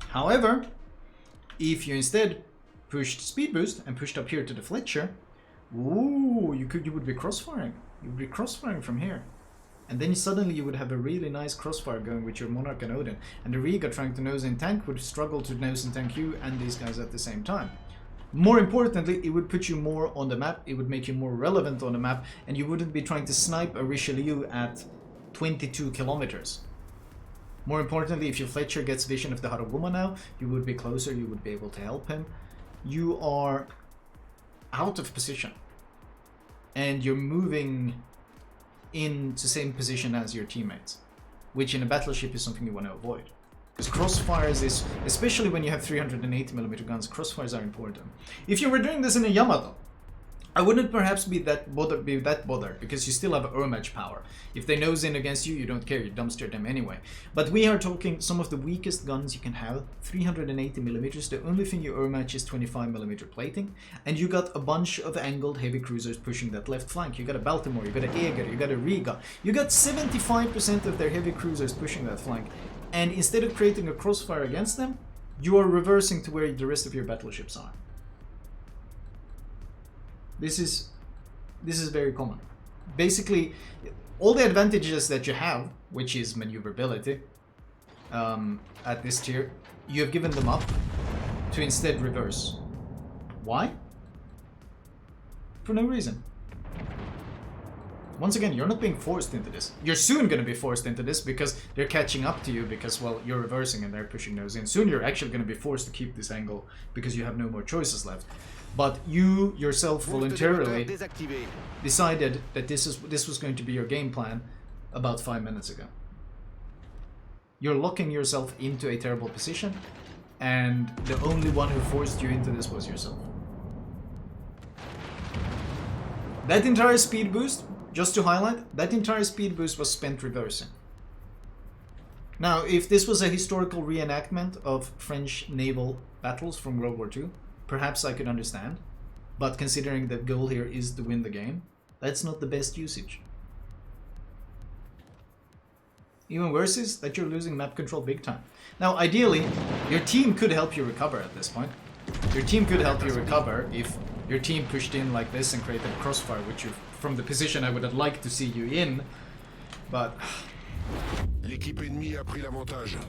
However, if you instead pushed speed boost and pushed up here to the Fletcher, ooh, you would be crossfiring. You would be crossfiring from here. And then suddenly you would have a really nice crossfire going with your Monarch and Odin. And the Riga trying to nose in tank would struggle to nose in tank you and these guys at the same time. More importantly, it would put you more on the map, it would make you more relevant on the map, and you wouldn't be trying to snipe a Richelieu at 22 kilometers. More importantly, if your Fletcher gets vision of the Haraguma now, you would be closer, you would be able to help him. You are out of position. And you're moving into the same position as your teammates, which in a battleship is something you want to avoid. Because crossfires is, especially when you have 380mm guns, crossfires are important. If you were doing this in a Yamato, I wouldn't perhaps be that bothered, because you still have Urmatch power. If they nose in against you, you don't care, you dumpster them anyway. But we are talking some of the weakest guns you can have, 380mm, the only thing you Urmatch is 25mm plating, and you got a bunch of angled heavy cruisers pushing that left flank. You got a Baltimore, you got a Eger, you got a Riga, you got 75% of their heavy cruisers pushing that flank. And instead of creating a crossfire against them, you are reversing to where the rest of your battleships are. This is very common. Basically, all the advantages that you have, which is maneuverability, at this tier, you have given them up to instead reverse. Why? For no reason. Once again, you're not being forced into this. You're soon going to be forced into this because they're catching up to you because, well, you're reversing and they're pushing those in. Soon you're actually going to be forced to keep this angle because you have no more choices left. But you yourself voluntarily decided that this was going to be your game plan about 5 minutes ago. You're locking yourself into a terrible position, and the only one who forced you into this was yourself. That entire speed boost, just to highlight, that entire speed boost was spent reversing. Now, if this was a historical reenactment of French naval battles from World War II, perhaps I could understand. But considering the goal here is to win the game, that's not the best usage. Even worse is that you're losing map control big time. Now, ideally, your team could help you recover at this point. Your team could help you recover if your team pushed in like this and created a crossfire, which you, from the position I would have liked to see you in. But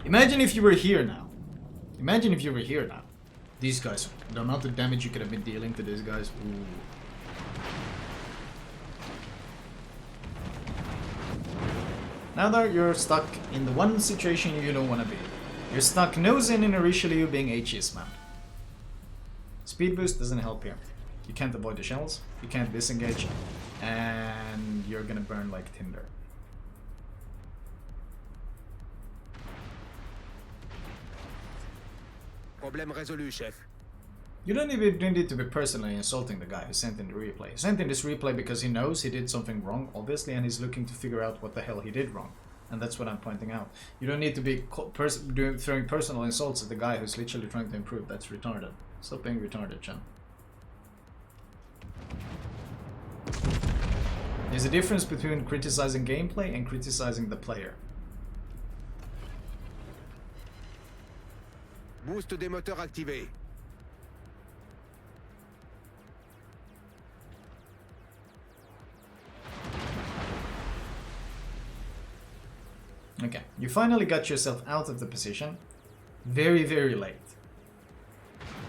imagine if you were here now. Imagine if you were here now. These guys, the amount of damage you could have been dealing to these guys. Ooh. Now that you're stuck in the one situation you don't want to be. You're stuck nose in a Richelieu being HE spammed. Speed boost doesn't help here. You can't avoid the shells, you can't disengage, and you're gonna burn like tinder. Problème résolu, chef. You don't even need to be personally insulting the guy who sent in the replay. He sent in this replay because he knows he did something wrong, obviously, and he's looking to figure out what the hell he did wrong. And that's what I'm pointing out. You don't need to be throwing personal insults at the guy who's literally trying to improve. That's retarded. Stop being retarded, Chen. There's a difference between criticizing gameplay and criticizing the player. Boost des moteurs activé. Okay, you finally got yourself out of the position. Very, very late.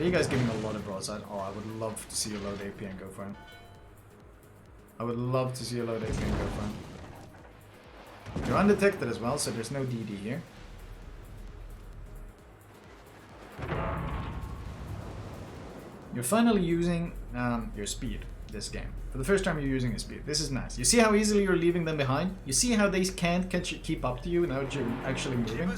You guys giving a lot of broadside. Oh, I would love to see you load AP and go for him. I would love to see you load AP and go for him. You're undetected as well, so there's no DD here. You're finally using your speed this game. For the first time you're using your speed. This is nice. You see how easily you're leaving them behind? You see how they can't keep up to you now that you're actually moving?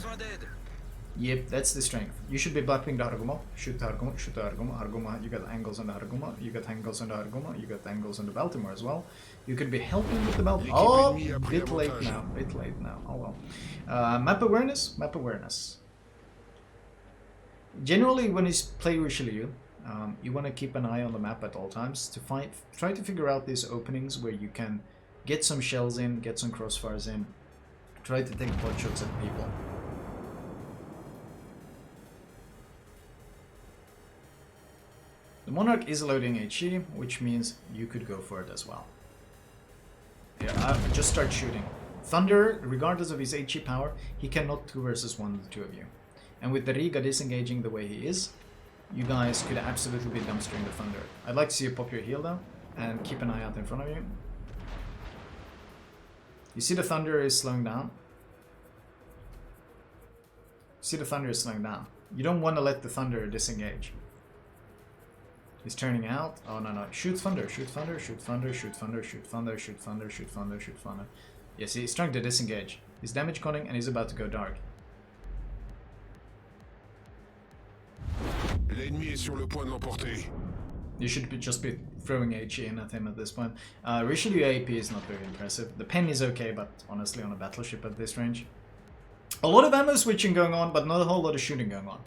Yep, that's the strength. You should be bumping the Argumo. Shoot the Argumo, shoot the Argumo. Argumo, you got angles on the Argumo. You got angles on the Argumo. You got angles on the Baltimore as well. You could be helping with the Baltimore. Oh, bit late now. Bit late now. Oh well. Map awareness? Map awareness. Generally, when you play Richelieu, you want to keep an eye on the map at all times to try to figure out these openings where you can get some shells in, get some crossfires in, try to take pot shots at people. The Monarch is loading HE, which means you could go for it as well. Yeah, just start shooting. Thunder, regardless of his HE power, he cannot 2 versus 1 the two of you. And with the Riga disengaging the way he is, you guys could absolutely be dumpstering the Thunder. I'd like to see you pop your heal though, and keep an eye out in front of you. You see the Thunder is slowing down? See the Thunder is slowing down. You don't want to let the Thunder disengage. He's turning out. Oh no no. Shoot Thunder, shoot Thunder, shoot Thunder, shoot Thunder, shoot Thunder, shoot Thunder, shoot Thunder, shoot Thunder. Yes, he's trying to disengage. He's damage conning and he's about to go dark. L'ennemi est sur le point de l'emporter. You should just be throwing HE in at him at this point. Richelieu AP is not very impressive. The pen is okay, but honestly on a battleship at this range. A lot of ammo switching going on, but not a whole lot of shooting going on.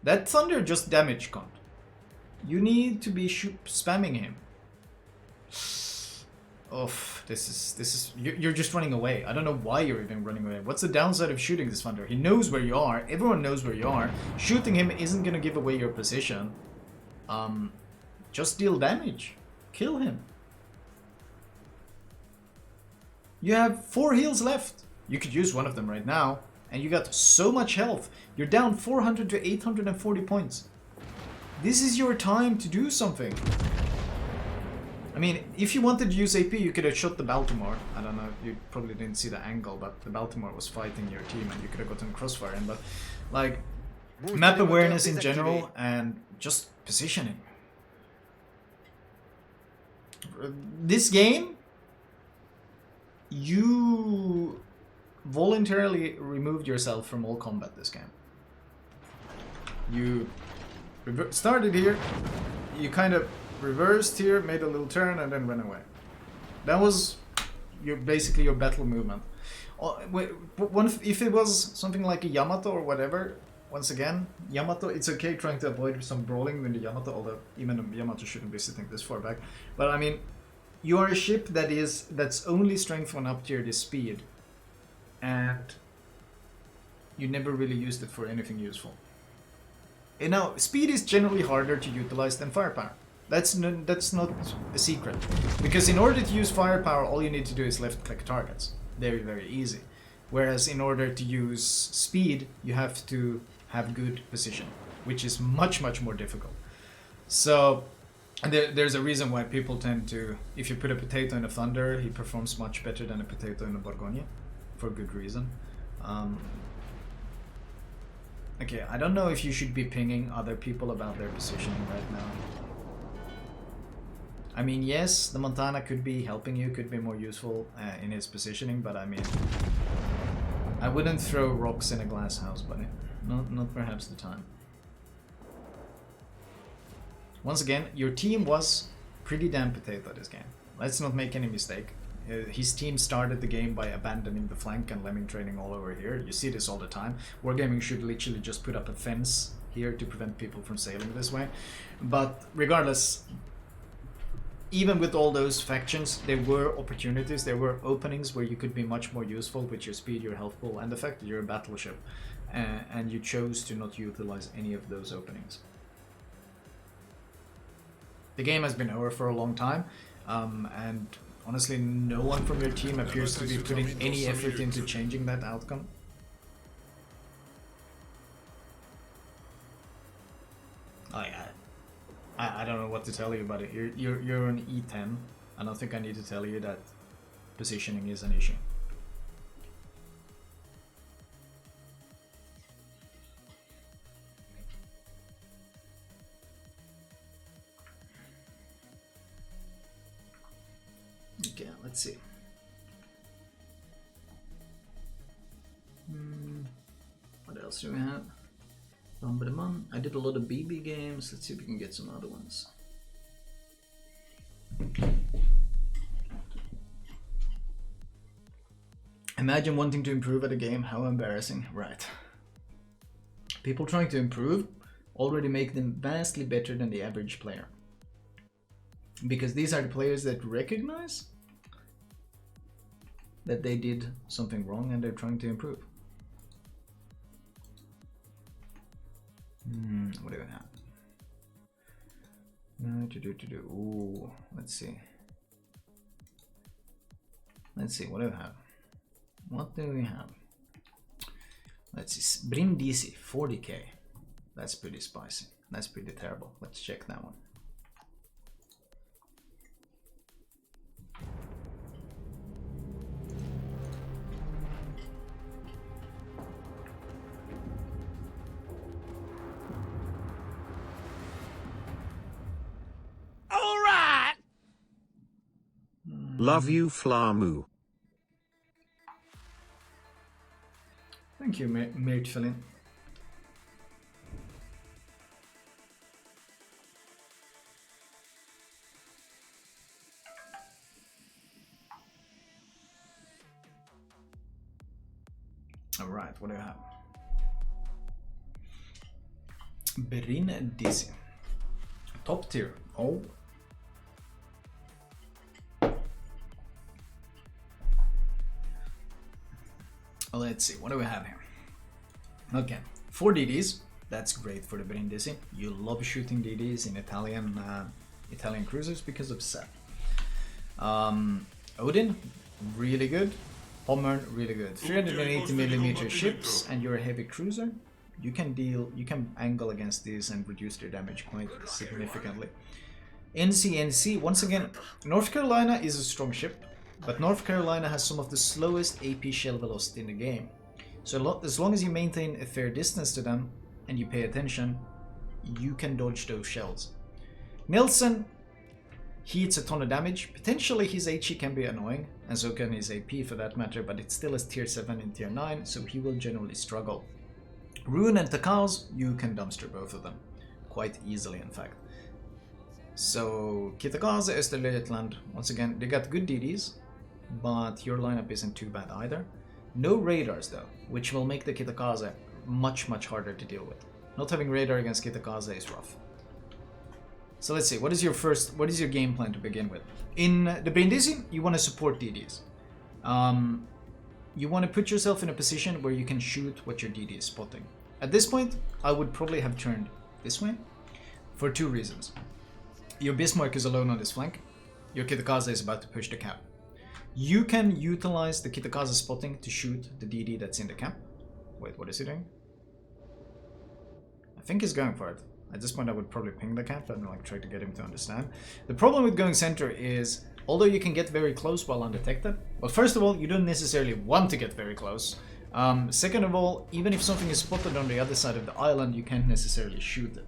That Thunder just damage conned. You need to be spamming him. Oh, this is you're just running away. I don't know why you're even running away. What's the downside of shooting this Thunder? He knows where you are. Everyone knows where you are. Shooting him isn't gonna give away your position. Just deal damage. Kill him. You have 4 heals left. You could use one of them right now, and you got so much health. You're down 400 to 840 points. This is your time to do something. I mean, if you wanted to use AP, you could have shot the Baltimore. I don't know, you probably didn't see the angle, but the Baltimore was fighting your team and you could have gotten crossfire in. But, like, map awareness in general and just positioning. This game, you voluntarily removed yourself from all combat this game. You started here, you kind of reversed here, made a little turn, and then went away. That was basically your battle movement. If it was something like a Yamato or whatever, once again, Yamato, it's okay trying to avoid some brawling with the Yamato, although even a Yamato shouldn't be sitting this far back. But I mean, you are a ship that's only strength 1 up tier this speed, and you never really used it for anything useful. And now, speed is generally harder to utilize than firepower. That's not a secret. Because in order to use firepower, all you need to do is left-click targets. Very, very easy. Whereas in order to use speed, you have to have good position, which is much, much more difficult. So there's a reason why people tend to, if you put a potato in a Thunder, he performs much better than a potato in a Borgogne, for good reason. Okay, I don't know if you should be pinging other people about their positioning right now. I mean, yes, the Montana could be helping you, could be more useful in his positioning, but I mean, I wouldn't throw rocks in a glass house, buddy. Not perhaps the time. Once again, your team was pretty damn potato this game. Let's not make any mistake. His team started the game by abandoning the flank and lemming training all over here. You see this all the time. Wargaming should literally just put up a fence here to prevent people from sailing this way. But regardless, even with all those factions, there were opportunities, there were openings where you could be much more useful with your speed, your health pool, and the fact that you're a battleship. And you chose to not utilize any of those openings. The game has been over for a long time, and honestly, no one from your team appears to be putting any effort into changing that outcome. Oh yeah, I don't know what to tell you about it. You're an E10. I don't think I need to tell you that positioning is an issue. Okay, let's see. What else do we have? I did a lot of BB games. Let's see if we can get some other ones. Imagine wanting to improve at a game. How embarrassing. Right. People trying to improve already make them vastly better than the average player. Because these are the players that recognize that they did something wrong and they're trying to improve. What do we have? Ooh, let's see. What do we have? What do we have? Let's see. Brindisi, 40k. That's pretty spicy. That's pretty terrible. Let's check that one. Love you, Flamu. Thank you, mate Philin. Alright, what do I have? Brindisi. Top tier. Oh. Let's see, what do we have here? Okay, 4 DDs. That's great for the Brindisi. You love shooting DDs in Italian cruisers because of Seth. Odin, really good. Pommern, really good. 380mm ships, and you're a heavy cruiser. You can angle against these and reduce their damage quite significantly. NCNC, once again, North Carolina is a strong ship, but North Carolina has some of the slowest AP shell velocity in the game. So as long as you maintain a fair distance to them and you pay attention, you can dodge those shells. Nelson, he hits a ton of damage. Potentially his HE can be annoying, and so can his AP for that matter, but it still is tier 7 and tier 9, so he will generally struggle. Ruin and Takaz, you can dumpster both of them. Quite easily, in fact. So, Kitagaze, Österleutnant, once again, they got good DDs, but your lineup isn't too bad either. No radars though, which will make the Kitagaze much harder to deal with. Not having radar against Kitagaze is rough. So let's see, what is your game plan to begin with? In the Brindisi, you want to support DDs. You want to put yourself in a position where you can shoot what your DD is spotting. At this point, I would probably have turned this way for two reasons. Your Bismarck is alone on this flank. Your Kitagaze is about to push the cap. You can utilize the Kitagaze spotting to shoot the DD that's in the cap. Wait, what is he doing? I think he's going for it. At this point I would probably ping the cap and like try to get him to understand. The problem with going center is, although you can get very close while undetected, well, first of all, you don't necessarily want to get very close. Second of all, even if something is spotted on the other side of the island, you can't necessarily shoot it.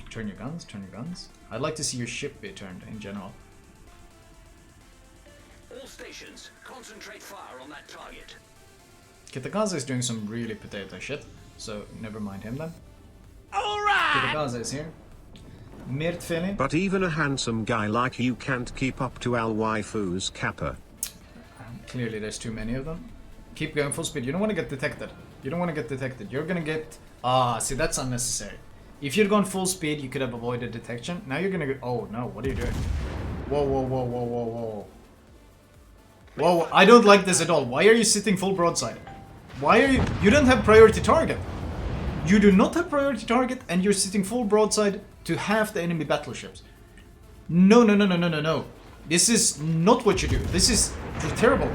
Turn your guns, turn your guns. I'd like to see your ship be turned in general. All stations, concentrate fire on that target. Kitagaze is doing some really potato shit, so never mind him then. Alright! Kitagaze is here. Mirtfeli. But even a handsome guy like you can't keep up to Al Waifu's kappa. Clearly there's too many of them. Keep going full speed. You don't want to get detected. You don't want to get detected. You're gonna get... see, that's unnecessary. If you'd gone full speed, you could have avoided detection. Now you're gonna go... Oh no, what are you doing? Whoa, whoa, whoa, whoa, whoa, whoa. Whoa, I don't like this at all. Why are you sitting full broadside? Why are you... You don't have priority target. You do not have priority target, and you're sitting full broadside to half the enemy battleships. No, no, no, no, no, no, no. This is not what you do. This is terrible.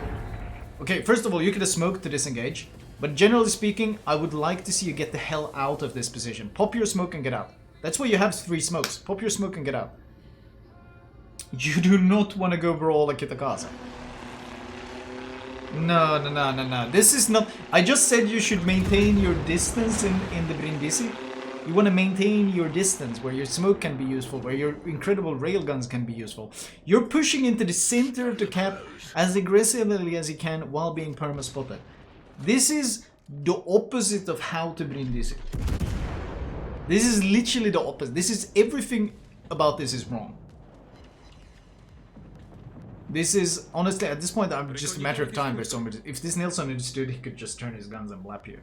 Okay, first of all, you could have smoked to disengage. But generally speaking, I would like to see you get the hell out of this position. Pop your smoke and get out. That's why you have 3 smokes. Pop your smoke and get out. You do not want to go brawl a Kitagaze. No, no, no, no, no. This is not... I just said you should maintain your distance in the Brindisi. You want to maintain your distance where your smoke can be useful, where your incredible railguns can be useful. You're pushing into the center of the cap as aggressively as you can while being perma-spotted. This is the opposite of how to Brindisi. This is literally the opposite. This is everything about this is wrong. This is, honestly, at this point, I'm just a matter of time for somebody. If this Nelson understood, he could just turn his guns and blap you.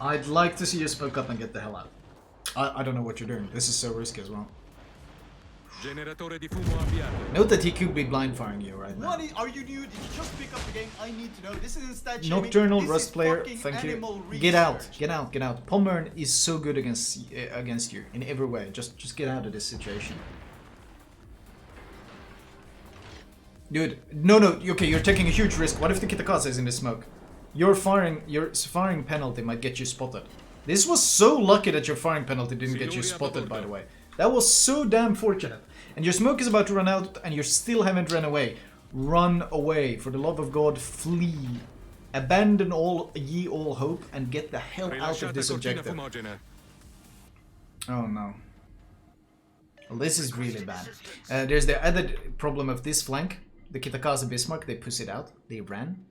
I'd like to see you spoke up and get the hell out. I don't know what you're doing. This is so risky as well. Note that he could be blind firing you right now. What are you new? Did you just pick up the game? I need to know. This isn't stat shaming. Nocturnal This Rust is player, fucking thank you. animal Get out, research. get out, get out. Pommern is so good against you in every way. Just get out of this situation. Dude, no, okay, you're taking a huge risk. What if the Kitagaze is in the smoke? Your firing penalty might get you spotted. This was so lucky that your firing penalty didn't get you spotted, by the way. That was so damn fortunate. And your smoke is about to run out, and you still haven't run away. Run away. For the love of God, flee. Abandon ye all hope, and get the hell out of this objective. Oh no. Well, this is really bad. There's the other problem of this flank. The Kitagaze Bismarck, they push it out. They ran.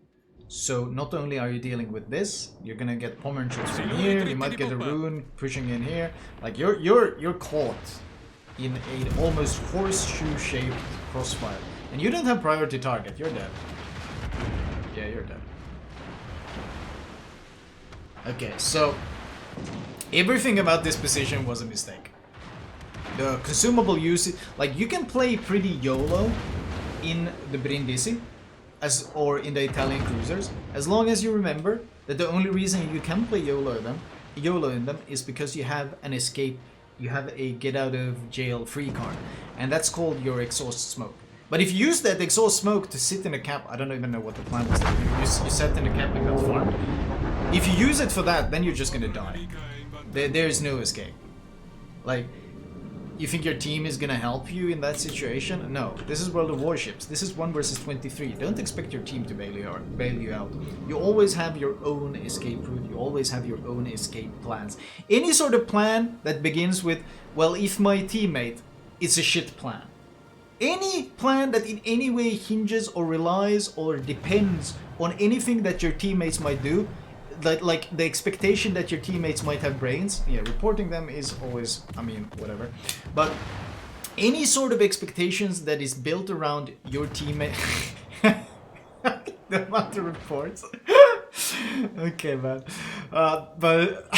So not only are you dealing with this, you're gonna get Pommern shots from here. You might get a rune pushing in here. Like you're caught in a almost horseshoe-shaped crossfire, and you don't have priority target. You're dead. Yeah, you're dead. Okay, so everything about this position was a mistake. The consumable usage, like you can play pretty YOLO in the Brindisi, or in the Italian cruisers, as long as you remember that the only reason you can play YOLO in them is because you have an escape, you have a get out of jail free card, and that's called your exhaust smoke. But if you use that exhaust smoke to sit in a cap, I don't even know what the plan was. You sat in a cap and got farmed. If you use it for that, then you're just gonna die. There is no escape. Like, you think your team is gonna help you in that situation? No. This is World of Warships. This is 1 versus 23. Don't expect your team to bail you out. You always have your own escape route. You always have your own escape plans. Any sort of plan that begins with, well, if my teammate, it's a shit plan. Any plan that in any way hinges or relies or depends on anything that your teammates might do, like the expectation that your teammates might have brains, yeah, reporting them is always, I mean, whatever. But any sort of expectations that is built around your teammate... The amount of reports. Okay, man. But...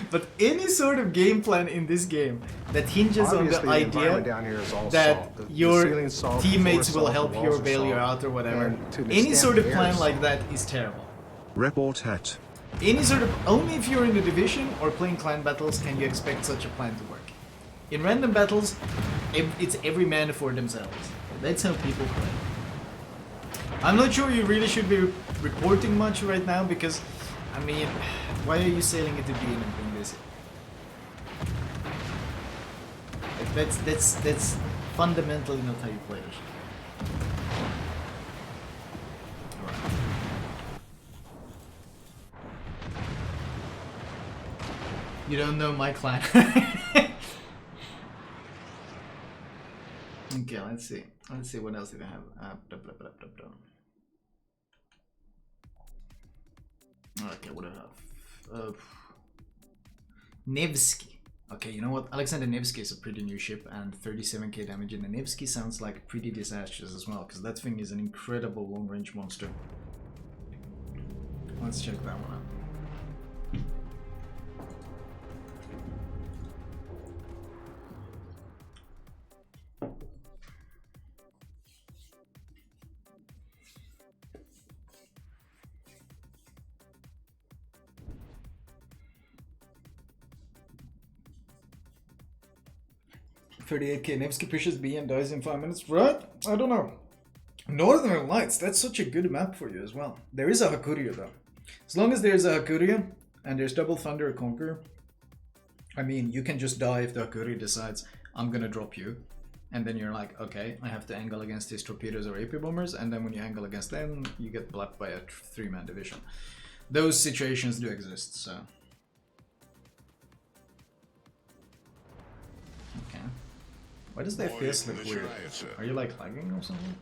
But any sort of game plan in this game that hinges Obviously, on the idea down here is all that salt. The your ceiling's salt, the teammates floor's will salt, help the you or walls are bail you salt. out or whatever, And to an any extent, sort of the air plan is like salt. that is terrible. Report hat. Any sort of, only if you're in a division or playing clan battles can you expect such a plan to work. In random battles, it's every man for themselves. That's how people play. I'm not sure you really should be reporting much right now because, I mean, why are you sailing into B and doing this? That's fundamentally not how you play this. Alright. You don't know my clan. Okay, let's see. Let's see what else do we have. Okay, what do I have? Nevsky. Okay, you know what? Alexander Nevsky is a pretty new ship and 37k damage, and the Nevsky sounds like pretty disastrous as well, because that thing is an incredible long-range monster. Let's check that one out. $38k Nevsky pushes B and dies in 5 minutes, right? I don't know. Northern Lights, that's such a good map for you as well. There is a Hakuria though. As long as there's a Hakuria and there's double Thunder or Conqueror, I mean, you can just die if the Hakuria decides, I'm gonna drop you. And then you're like, okay, I have to angle against his torpedoes or AP bombers, and then when you angle against them, you get blapped by a 3-man division. Those situations do exist, so... Okay. Why does the FPS look weird? Are you like lagging or something?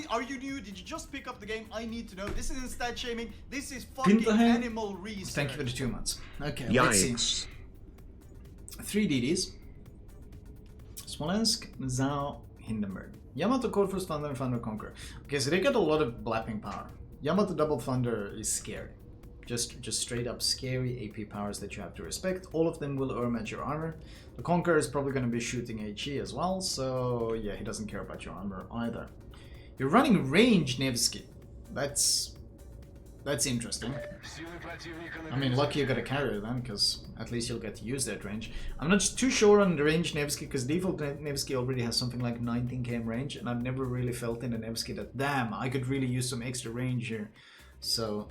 Are you new? Did you just pick up the game? I need to know. This isn't stat shaming. This is fucking Pintahan? animal research. Thank you for the 2 months. Okay, Yikes. let's see. 3 DDs. Smolensk, Zhao, Hindenburg. Yamato Code for Thunder and Thunder Conqueror. Okay, so they got a lot of blapping power. Yamato Double Thunder is scary. Just straight up scary AP powers that you have to respect. All of them will match your armor. The Conqueror is probably going to be shooting HE as well, so yeah, he doesn't care about your armor either. You're running range Nevsky. That's interesting. I mean, lucky you got a carrier then, because at least you'll get to use that range. I'm not too sure on the range Nevsky, because default Nevsky already has something like 19 km range, and I've never really felt in a Nevsky that, damn, I could really use some extra range here. So...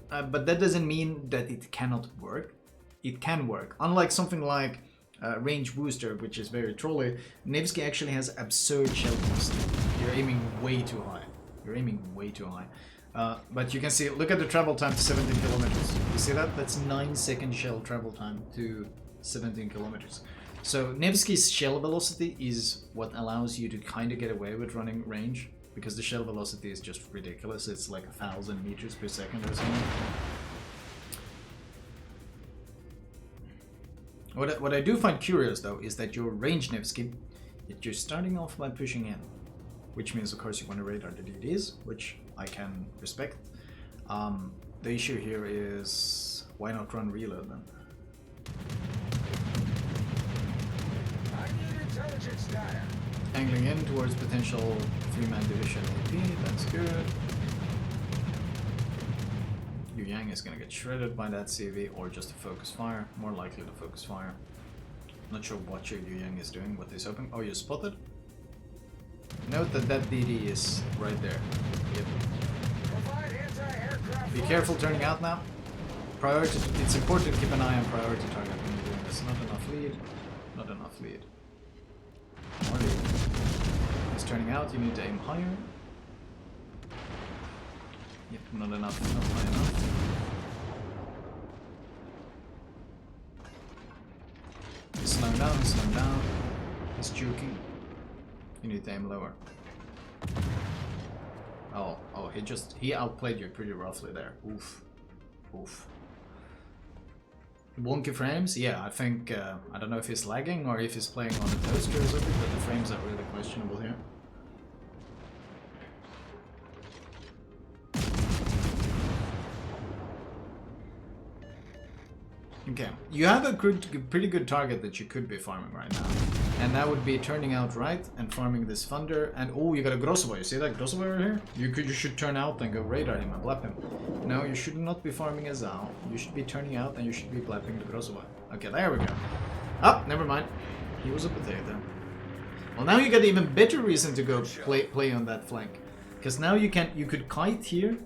but that doesn't mean that it cannot work. It can work. Unlike something like range booster, which is very trolly, Nevsky actually has absurd shell velocity. You're aiming way too high. You're aiming way too high. But you can see, look at the travel time to 17 kilometers. You see that? That's 9-second shell travel time to 17 kilometers. So Nevsky's shell velocity is what allows you to kind of get away with running range, because the shell velocity is just ridiculous. It's like 1,000 meters per second or something. What I do find curious though is that your range Nevsky, you're starting off by pushing in, which means of course you want to radar the DDs, which I can respect. The issue here is, why not run reload then? Angling in towards potential 3-man division AP, that's good. You Yang is gonna get shredded by that CV or just a focus fire. More likely to focus fire. Not sure what your Yu Yang is doing, what he's hoping. Oh, you spotted? Note that that DD is right there. Yep. Be careful turning out now. Priority. It's important to keep an eye on priority target when you're doing this. Not enough lead. Not enough lead. More lead. He's turning out. You need to aim higher. Yep, not enough. Not high enough. He's slowing down. He's slowing down. He's juking. You need to aim lower. Oh, he outplayed you pretty roughly there. Oof. Oof. Wonky frames? Yeah, I think, I don't know if he's lagging or if he's playing on a toaster or something, but the frames are really questionable here. Okay, you have a pretty good target that you could be farming right now. And that would be turning out right and farming this Thunder. And oh, you got a Grossova. You see that Grossova right here? You should turn out and go radar him and blap him. No, you should not be farming a Zao. You should be turning out and you should be blapping the Grossova. Okay, there we go. Oh, never mind. He was a potato. Well, now you got even better reason to go play on that flank. Because now you could kite here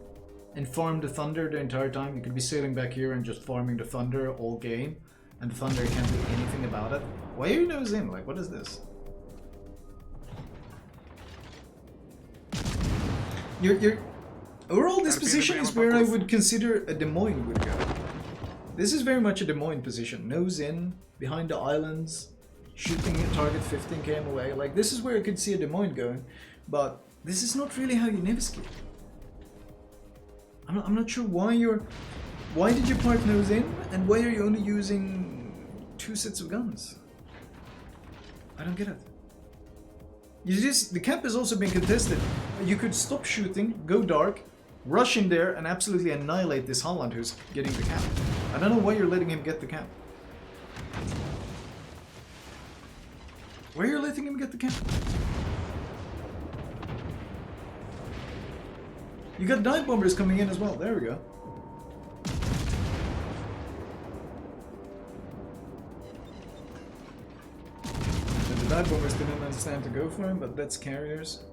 and farm the Thunder the entire time. You could be sailing back here and just farming the Thunder all game. And the Thunder can't do anything about it. Why are you nose in? Like, what is this? Overall, this position is where I would consider a Des Moines would go. This is very much a Des Moines position. Nose in, behind the islands, shooting a target 15 km away. Like, this is where I could see a Des Moines going. But this is not really how you Nevsky. I'm not sure why you're... Why did you park nose in, and why are you only using 2 sets of guns? I don't get it. The camp has also been contested. You could stop shooting, go dark, rush in there, and absolutely annihilate this Holland who's getting the camp. I don't know why you're letting him get the camp. Why are you letting him get the camp? You got dive bombers coming in as well. There we go. The dive bombers didn't understand to go for him, but that's carriers.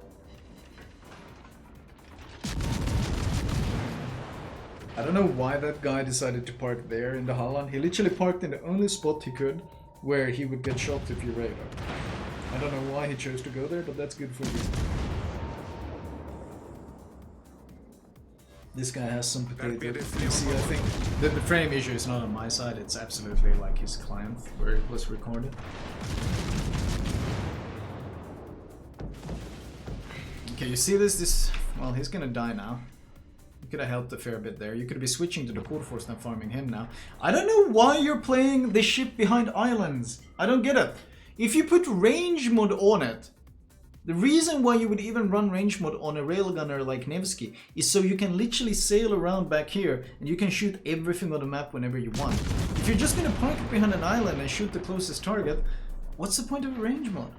I don't know why that guy decided to park there in the Holland. He literally parked in the only spot he could where he would get shot if you radar. I don't know why he chose to go there, but that's good for you. This guy has some potato. You see, I think the frame issue is not on my side. It's absolutely like his client where it was recorded. Okay, you see this? Well, he's gonna die now. You could have helped a fair bit there. You could be switching to the core force and farming him now. I don't know why you're playing the ship behind islands. I don't get it. If you put range mod on it, the reason why you would even run range mod on a railgunner like Nevsky is so you can literally sail around back here and you can shoot everything on the map whenever you want. If you're just gonna park it behind an island and shoot the closest target, what's the point of a range mod?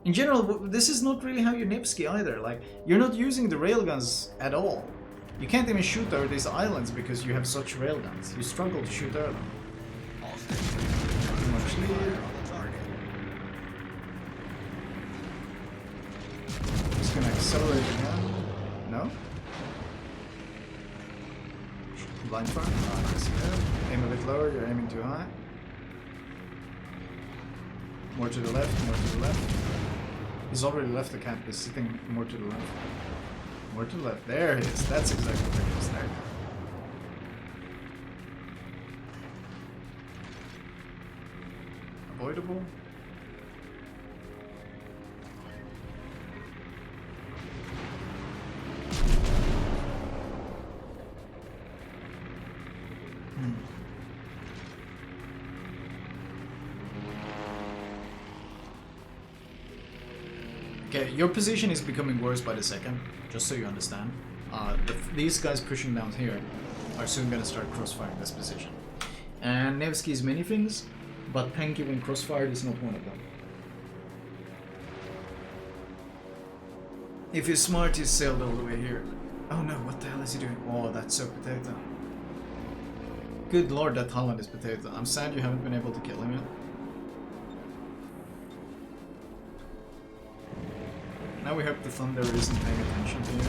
In general, this is not really how you Nevsky either. Like, you're not using the railguns at all. You can't even shoot over these islands because you have such railguns. You struggle to shoot over them. Too much lead. Just gonna accelerate again. No? Blind fire? Oh, nice. Aim a bit lower, you're aiming too high. More to the left, more to the left. He's already left the camp, he's sitting more to the left. More to the left. There he is. That's exactly where he is. There you go. Avoidable. Okay, your position is becoming worse by the second, just so you understand. These guys pushing down here are soon gonna start crossfiring this position. And Nevsky's many things, but Panky when crossfired is not one of them. If he's smart, he's sailed all the way here. Oh no, what the hell is he doing? Oh, that's so potato. Good lord, that Holland is potato. I'm sad you haven't been able to kill him yet. Now we hope the thunder isn't paying attention to you.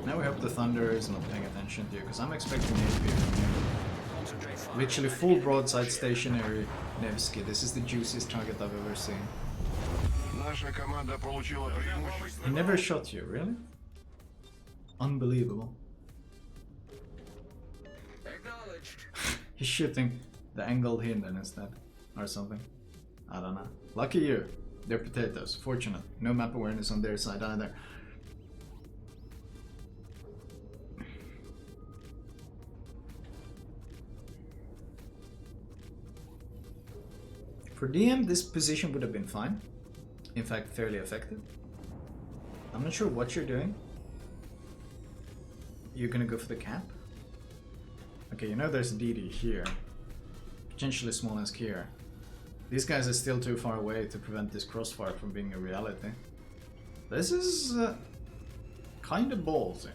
Now we hope the thunder is not paying attention to you, because I'm expecting AP from you. Literally full broadside stationary Nevsky. This is the juiciest target I've ever seen. Наша команда получила преимущество. He never shot you, really? Unbelievable. Acknowledged. He's shooting the angled hidden instead, or something. I don't know. Lucky you. They're potatoes. Fortunate. No map awareness on their side either. For DM, this position would have been fine. In fact, fairly effective. I'm not sure what you're doing. You're gonna go for the cap? Okay, you know there's a DD here. Potentially Smolensk here. These guys are still too far away to prevent this crossfire from being a reality. This is kind of ballsy.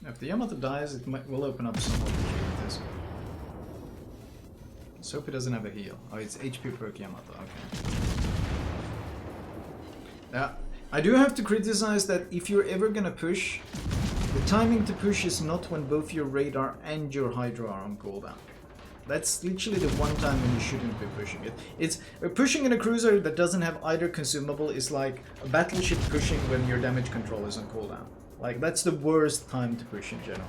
If the Yamato dies, it will open up some opportunities. Let's hope he doesn't have a heal. Oh, it's HP perk Yamato, okay. I do have to criticize that if you're ever gonna push, the timing to push is not when both your radar and your Hydra are on cooldown. That's literally the one time when you shouldn't be pushing it. It's pushing in a cruiser that doesn't have either consumable is like a battleship pushing when your damage control is on cooldown. Like, that's the worst time to push in general.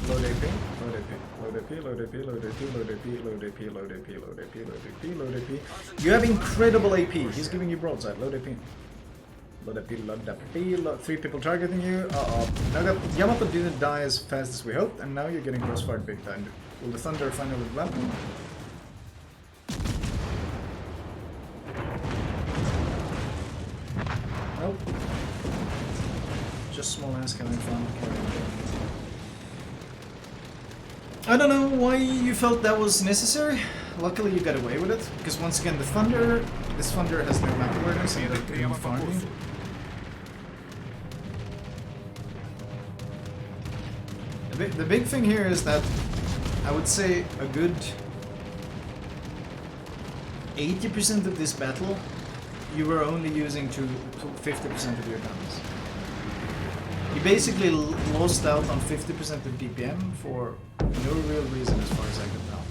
Load AP, load AP, load AP, load AP, load AP, load AP, load AP, load AP, load AP, load AP, load AP. You have incredible AP. He's giving you broadside. Load AP. Load AP, load AP. 3 people targeting you. Uh-oh. Now that Yamato didn't die as fast as we hoped, and now you're getting crossfired big time. Will the Thunder finally weapon? Nope. Just Smolensk having fun. I don't know why you felt that was necessary. Luckily you got away with it, because once again this Thunder has no map awareness and they can farm you. The big thing here is that I would say a good 80% of this battle you were only using to 50% of your guns. You basically lost out on 50% of DPM for no real reason as far as I can tell.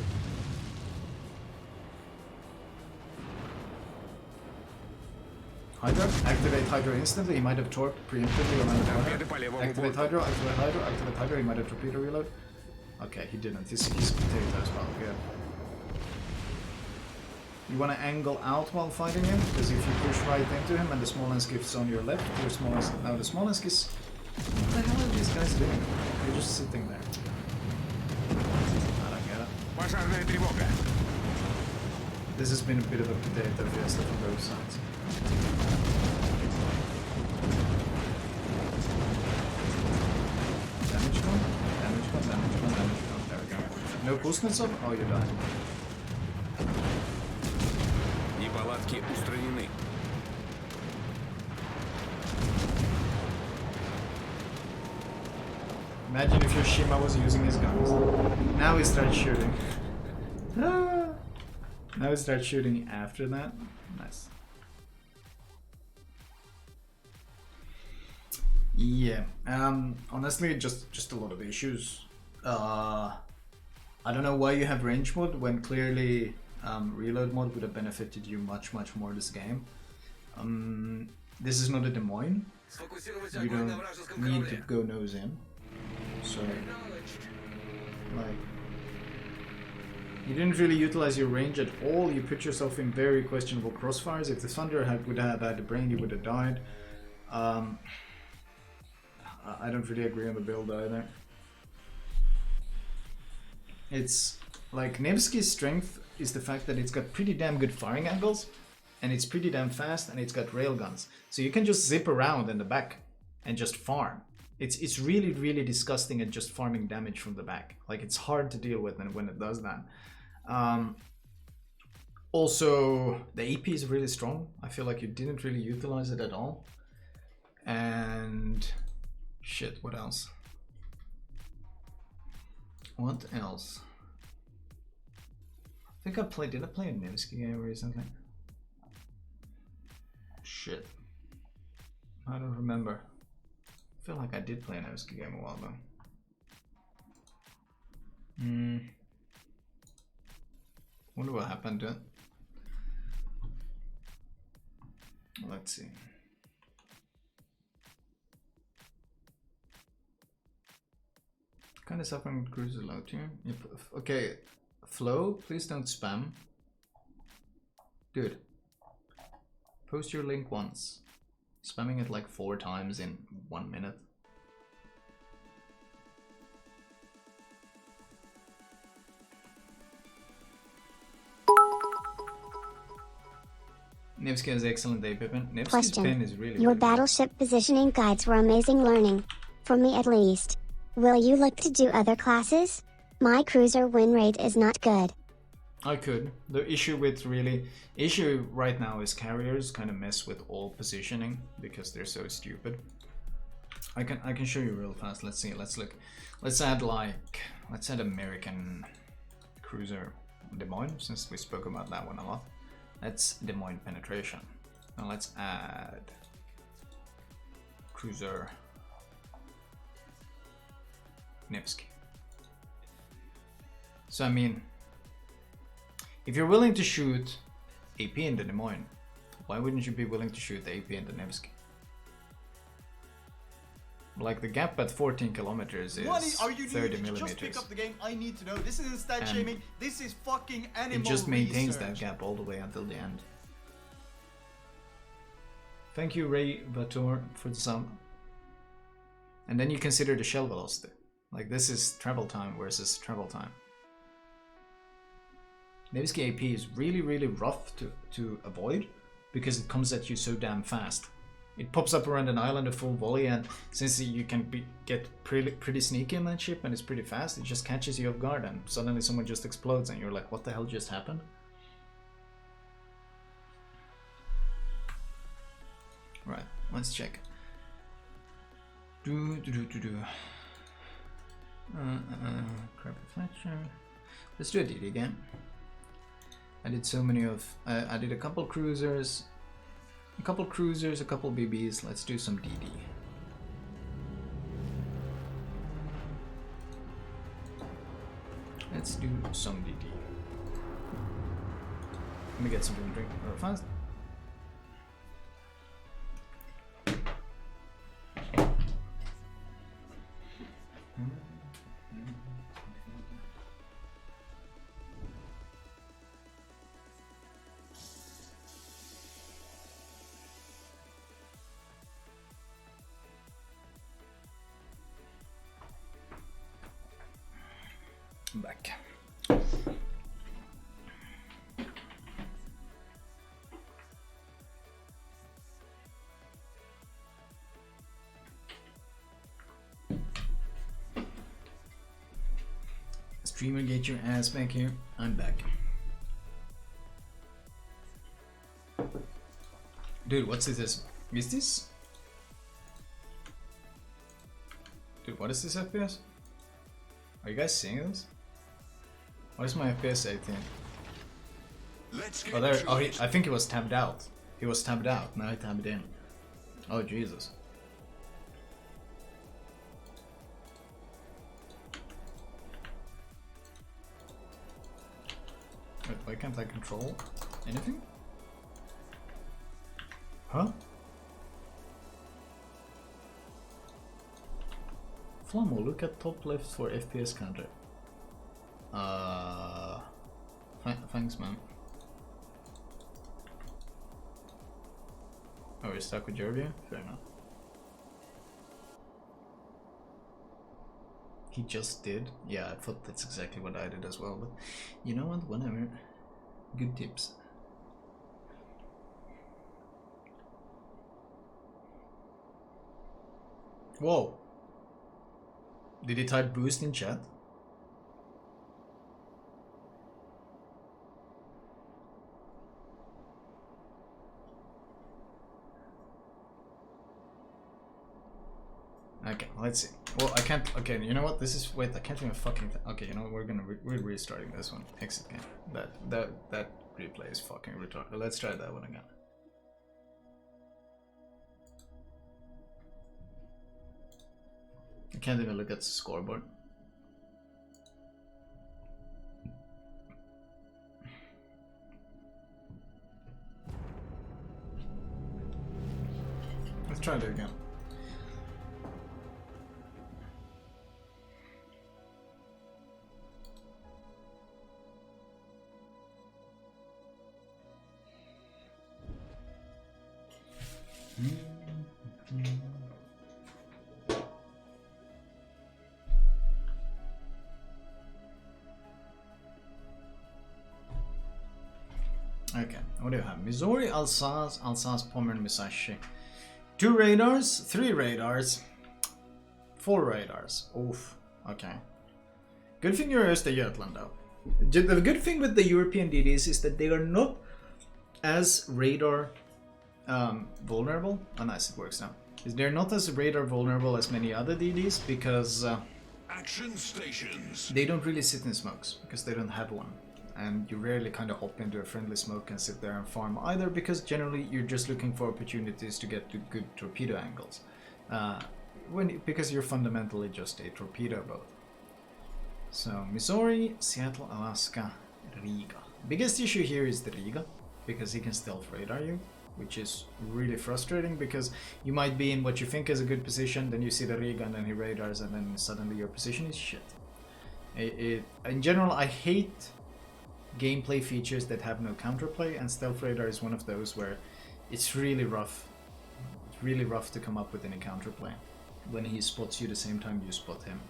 Hydra? Activate Hydra instantly, he might have torqued preemptively on the corner. Activate Hydra, activate Hydra, activate Hydra, he might have torpedo reload. Okay, he didn't. He's potato as well, good. You want to angle out while fighting him, because if you push right into him and the Smolensk is on your left, your Smolensk, now the Smolensk is... What the hell are these guys doing? They're just sitting there. I don't get it. Пожарная тревога. This has been a bit of a potato fiesta from both sides. Damage gun, damage gun, damage gun, damage gun. There we go. No Kuznetsov? Oh, you died. Неполадки устранены. Imagine if your Shima was using his guns. Now he starts shooting. Now he starts shooting after that. Nice. Yeah. Honestly, just a lot of issues. I don't know why you have range mod when clearly reload mod would have benefited you much more this game. This is not a Des Moines. You don't need to go nose in. So, like, you didn't really utilize your range at all. You put yourself in very questionable crossfires. If the Thunder would have had the brain, you would have died. I don't really agree on the build either. It's like Nevsky's strength is the fact that it's got pretty damn good firing angles, and it's pretty damn fast, and it's got railguns. So you can just zip around in the back and just farm. It's really, really disgusting at just farming damage from the back. Like, it's hard to deal with when it does that. Also, the AP is really strong. I feel like you didn't really utilize it at all. And shit, what else? What else? I think did I play a Nevsky game recently? Shit. I don't remember. I feel like I did play a Nevsky game a while ago. Wonder what happened to it. Let's see. Kind of suffering with cruises load here. Okay, Flow, please don't spam. Dude, post your link once. Spamming it like 4 times in 1 minute. Nevsky has excellent day, Pippin. Nevsky's pen is really Your good. battleship positioning guides were amazing learning. For me at least. Will you look to do other classes? My cruiser win rate is not good. I could. The issue right now is carriers kind of mess with all positioning because they're so stupid. I can show you real fast. Let's see. Let's look. Let's add American cruiser Des Moines, since we spoke about that one a lot. That's Des Moines penetration. Now let's add cruiser Nevsky. So I mean, if you're willing to shoot AP in the Des Moines, why wouldn't you be willing to shoot the AP in the Nevsky? Like, the gap at 14 kilometers is 30 millimeters. Just pick up the game. I need to know. This isn't stat shaming. This is fucking animal It just maintains research. that gap all the way until the end. Thank you, Ray Vator, for the sum. And then you consider the shell velocity. Like, this is travel time versus travel time. Nevsky AP is really, really rough to avoid because it comes at you so damn fast. It pops up around an island at full volley, and since you can get pretty sneaky in that ship and it's pretty fast, it just catches you off guard and suddenly someone just explodes and you're like, what the hell just happened? Right, let's check. Crap reflection. Let's do a DD again. I did so many of... I did a couple cruisers, a couple BBs. Let's do some DD. Let's do some DD. Let me get something to drink real fast. Back. Streamer, get your ass back here. I'm back. Dude, what's this? Is this? Dude, what is this FPS? Are you guys seeing this? Why is my FPS 18? Oh, there. Oh, I think he was tabbed out. He was tabbed out. Now he tabbed in. Oh, Jesus. Wait, why can't I control anything? Huh? Flamu, look at top left for FPS counter. Thanks, man. Oh, you're stuck with Georgia? Fair enough. He just did? Yeah, I thought that's exactly what I did as well, but you know what? Whatever. Good tips. Whoa! Did he type boost in chat? Okay, let's see. Well, I can't. Okay, you know what? This is. Wait, I can't even fucking. Okay, you know what? We're restarting this one. Exit game. That replay is fucking retarded. Let's try that one again. I can't even look at the scoreboard. Let's try it again. Okay, what do you have? Missouri, Alsace, Pommern, Musashi. 2 radars, 3 radars, 4 radars. Oof, okay. Good thing you're Östergötland though. The good thing with the European DDs is that they are not as radar vulnerable. Oh nice, it works now. They're not as radar vulnerable as many other DDs because Action stations. they don't really sit in smokes because they don't have one. And you rarely kind of hop into a friendly smoke and sit there and farm either because generally you're just looking for opportunities to get to good torpedo angles. Because you're fundamentally just a torpedo boat. So Missouri, Seattle, Alaska, Riga. Biggest issue here is the Riga because he can stealth radar you, which is really frustrating because you might be in what you think is a good position, then you see the Riga and then he radars and then suddenly your position is shit. In general, I hate gameplay features that have no counterplay, and stealth radar is one of those where it's really rough. It's really rough to come up with any counterplay when he spots you the same time you spot him.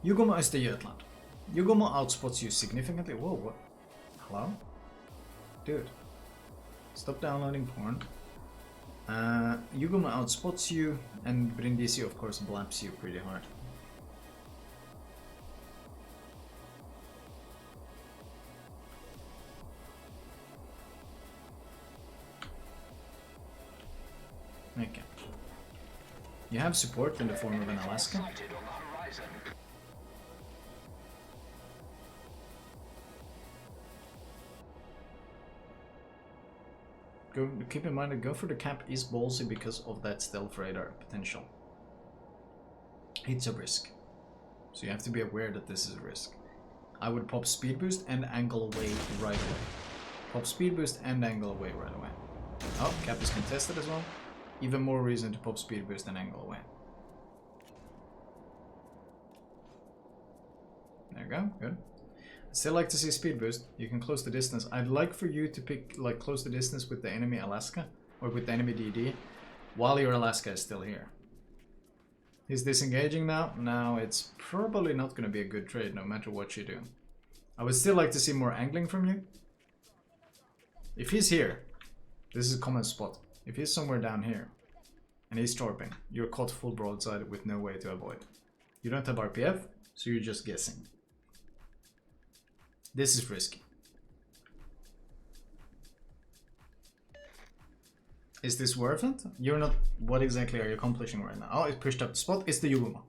Yugomo Östergötland. Yugomo outspots you significantly. Whoa, what? Hello? Dude. Stop downloading porn. Yugomo outspots you, and Brindisi of course blaps you pretty hard. Okay. You have support in the form of an Alaska. Keep in mind that go for the cap is ballsy because of that stealth radar potential. It's a risk. So you have to be aware that this is a risk. I would pop speed boost and angle away right away. Pop speed boost and angle away right away. Oh, cap is contested as well. Even more reason to pop speed boost and angle away. There you go, good. Still like to see speed boost. You can close the distance. I'd like for you to pick, like, close the distance with the enemy Alaska or with the enemy DD while your Alaska is still here. He's disengaging now. Now it's probably not going to be a good trade no matter what you do. I would still like to see more angling from you. If he's here, this is a common spot. If he's somewhere down here and he's torping, you're caught full broadside with no way to avoid. You don't have RPF, so you're just guessing. This is risky. Is this worth it? You're not... What exactly are you accomplishing right now? Oh, it pushed up the spot. It's the Yugomo.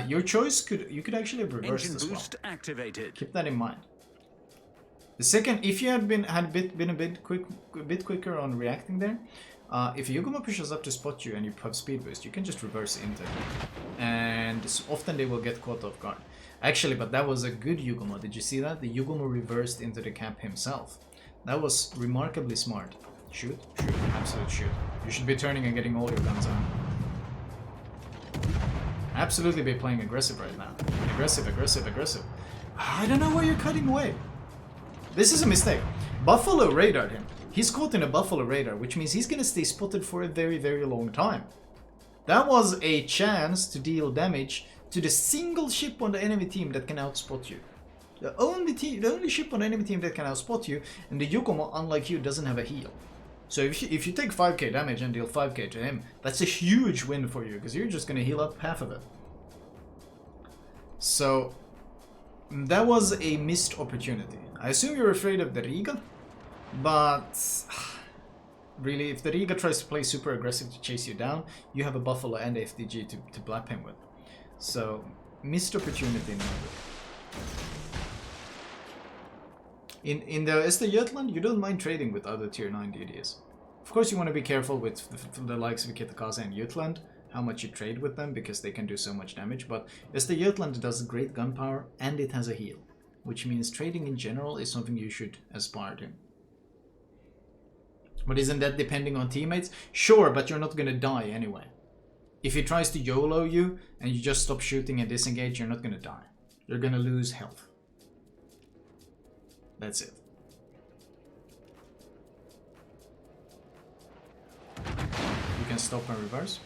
Your choice you could actually reverse Engine this well. boost activated. Keep that in mind. The second, if you had been a bit quicker on reacting there, if Yugomo pushes up to spot you and you have speed boost, you can just reverse into it. And often they will get caught off guard. Actually, but that was a good Yugomo. Did you see that? The Yugomo reversed into the cap himself. That was remarkably smart. Shoot, shoot, absolute shoot. You should be turning and getting all your guns on. Absolutely be playing aggressive right now. Aggressive, aggressive, aggressive. I don't know why you're cutting away. This is a mistake. Buffalo radared him. He's caught in a Buffalo radar, which means he's gonna stay spotted for a very, very long time. That was a chance to deal damage to the single ship on the enemy team that can outspot you. The only ship on the enemy team that can outspot you, and the Yugomo, unlike you, doesn't have a heal. So if you take 5k damage and deal 5k to him, that's a huge win for you, because you're just going to heal up half of it. So that was a missed opportunity. I assume you're afraid of the Riga, but really, if the Riga tries to play super aggressive to chase you down, you have a Buffalo and FDG to blap him with. So, missed opportunity in the Östergötland, you don't mind trading with other tier 9 DDs. Of course, you want to be careful with the likes of Kitakaze and Jutland, how much you trade with them, because they can do so much damage, but Östergötland does great gun power and it has a heal, which means trading in general is something you should aspire to. But isn't that depending on teammates? Sure, but you're not gonna die anyway. If he tries to YOLO you and you just stop shooting and disengage, you're not gonna die. You're gonna lose health. That's it. You can stop and reverse.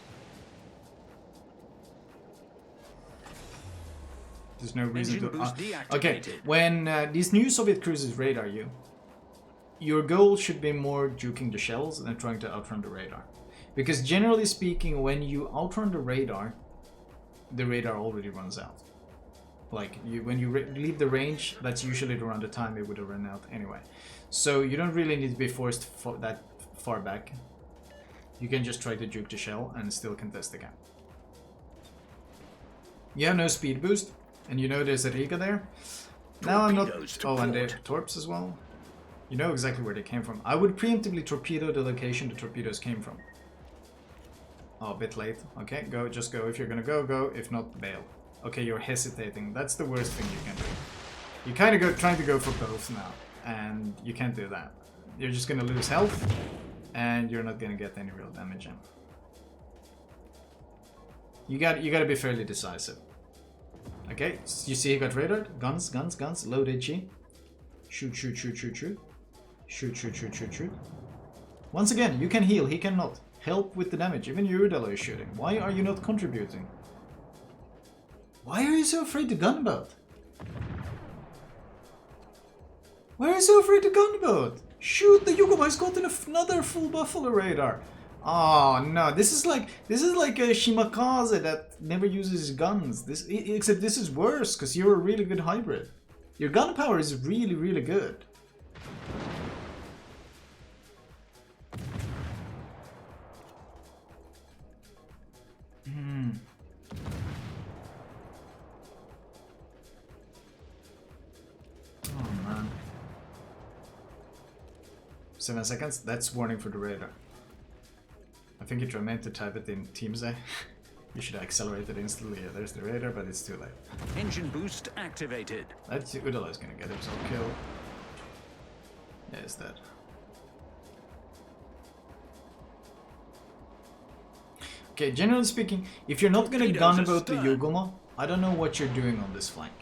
There's no reason to... okay, when these new Soviet cruisers radar you, your goal should be more juking the shells than trying to outrun the radar. Because generally speaking, when you outrun the radar already runs out. Like, when you leave the range, that's usually around the time it would have run out anyway. So you don't really need to be forced that far back. You can just try to juke the shell and still contest the gap. You have no speed boost, and you know there's a Riga there. Now I'm not... oh, and the torps as well. You know exactly where they came from. I would preemptively torpedo the location the torpedoes came from. Oh, a bit late. Okay, go, just go. If you're gonna go, go. If not, bail. Okay, you're hesitating. That's the worst thing you can do. You kind of trying to go for both now, and you can't do that. You're just gonna lose health, and you're not gonna get any real damage in. You gotta be fairly decisive. Okay, you see he got radared. Guns, guns, guns. Load HE. Shoot, shoot, shoot, shoot, shoot. Shoot, shoot, shoot, shoot, shoot. Once again, you can heal, he cannot. Help with the damage. Even Yurdalo is shooting. Why are you not contributing? Why are you so afraid to gunboat? Why are you so afraid to gunboat? Shoot, the Yugoma has gotten another full Buffalo radar. Oh no, this is like a Shimakaze that never uses guns. Except this is worse because you're a really good hybrid. Your gun power is really, really good. Oh man. 7 seconds? That's warning for the radar. I think it meant to type it in Teams A. You should accelerate it instantly. Yeah, there's the radar, but it's too late. Engine boost activated. That's Udala is gonna get himself killed. Yeah, it's dead. Okay, generally speaking, if you're not gonna gunboat the Yugoma, I don't know what you're doing on this flank.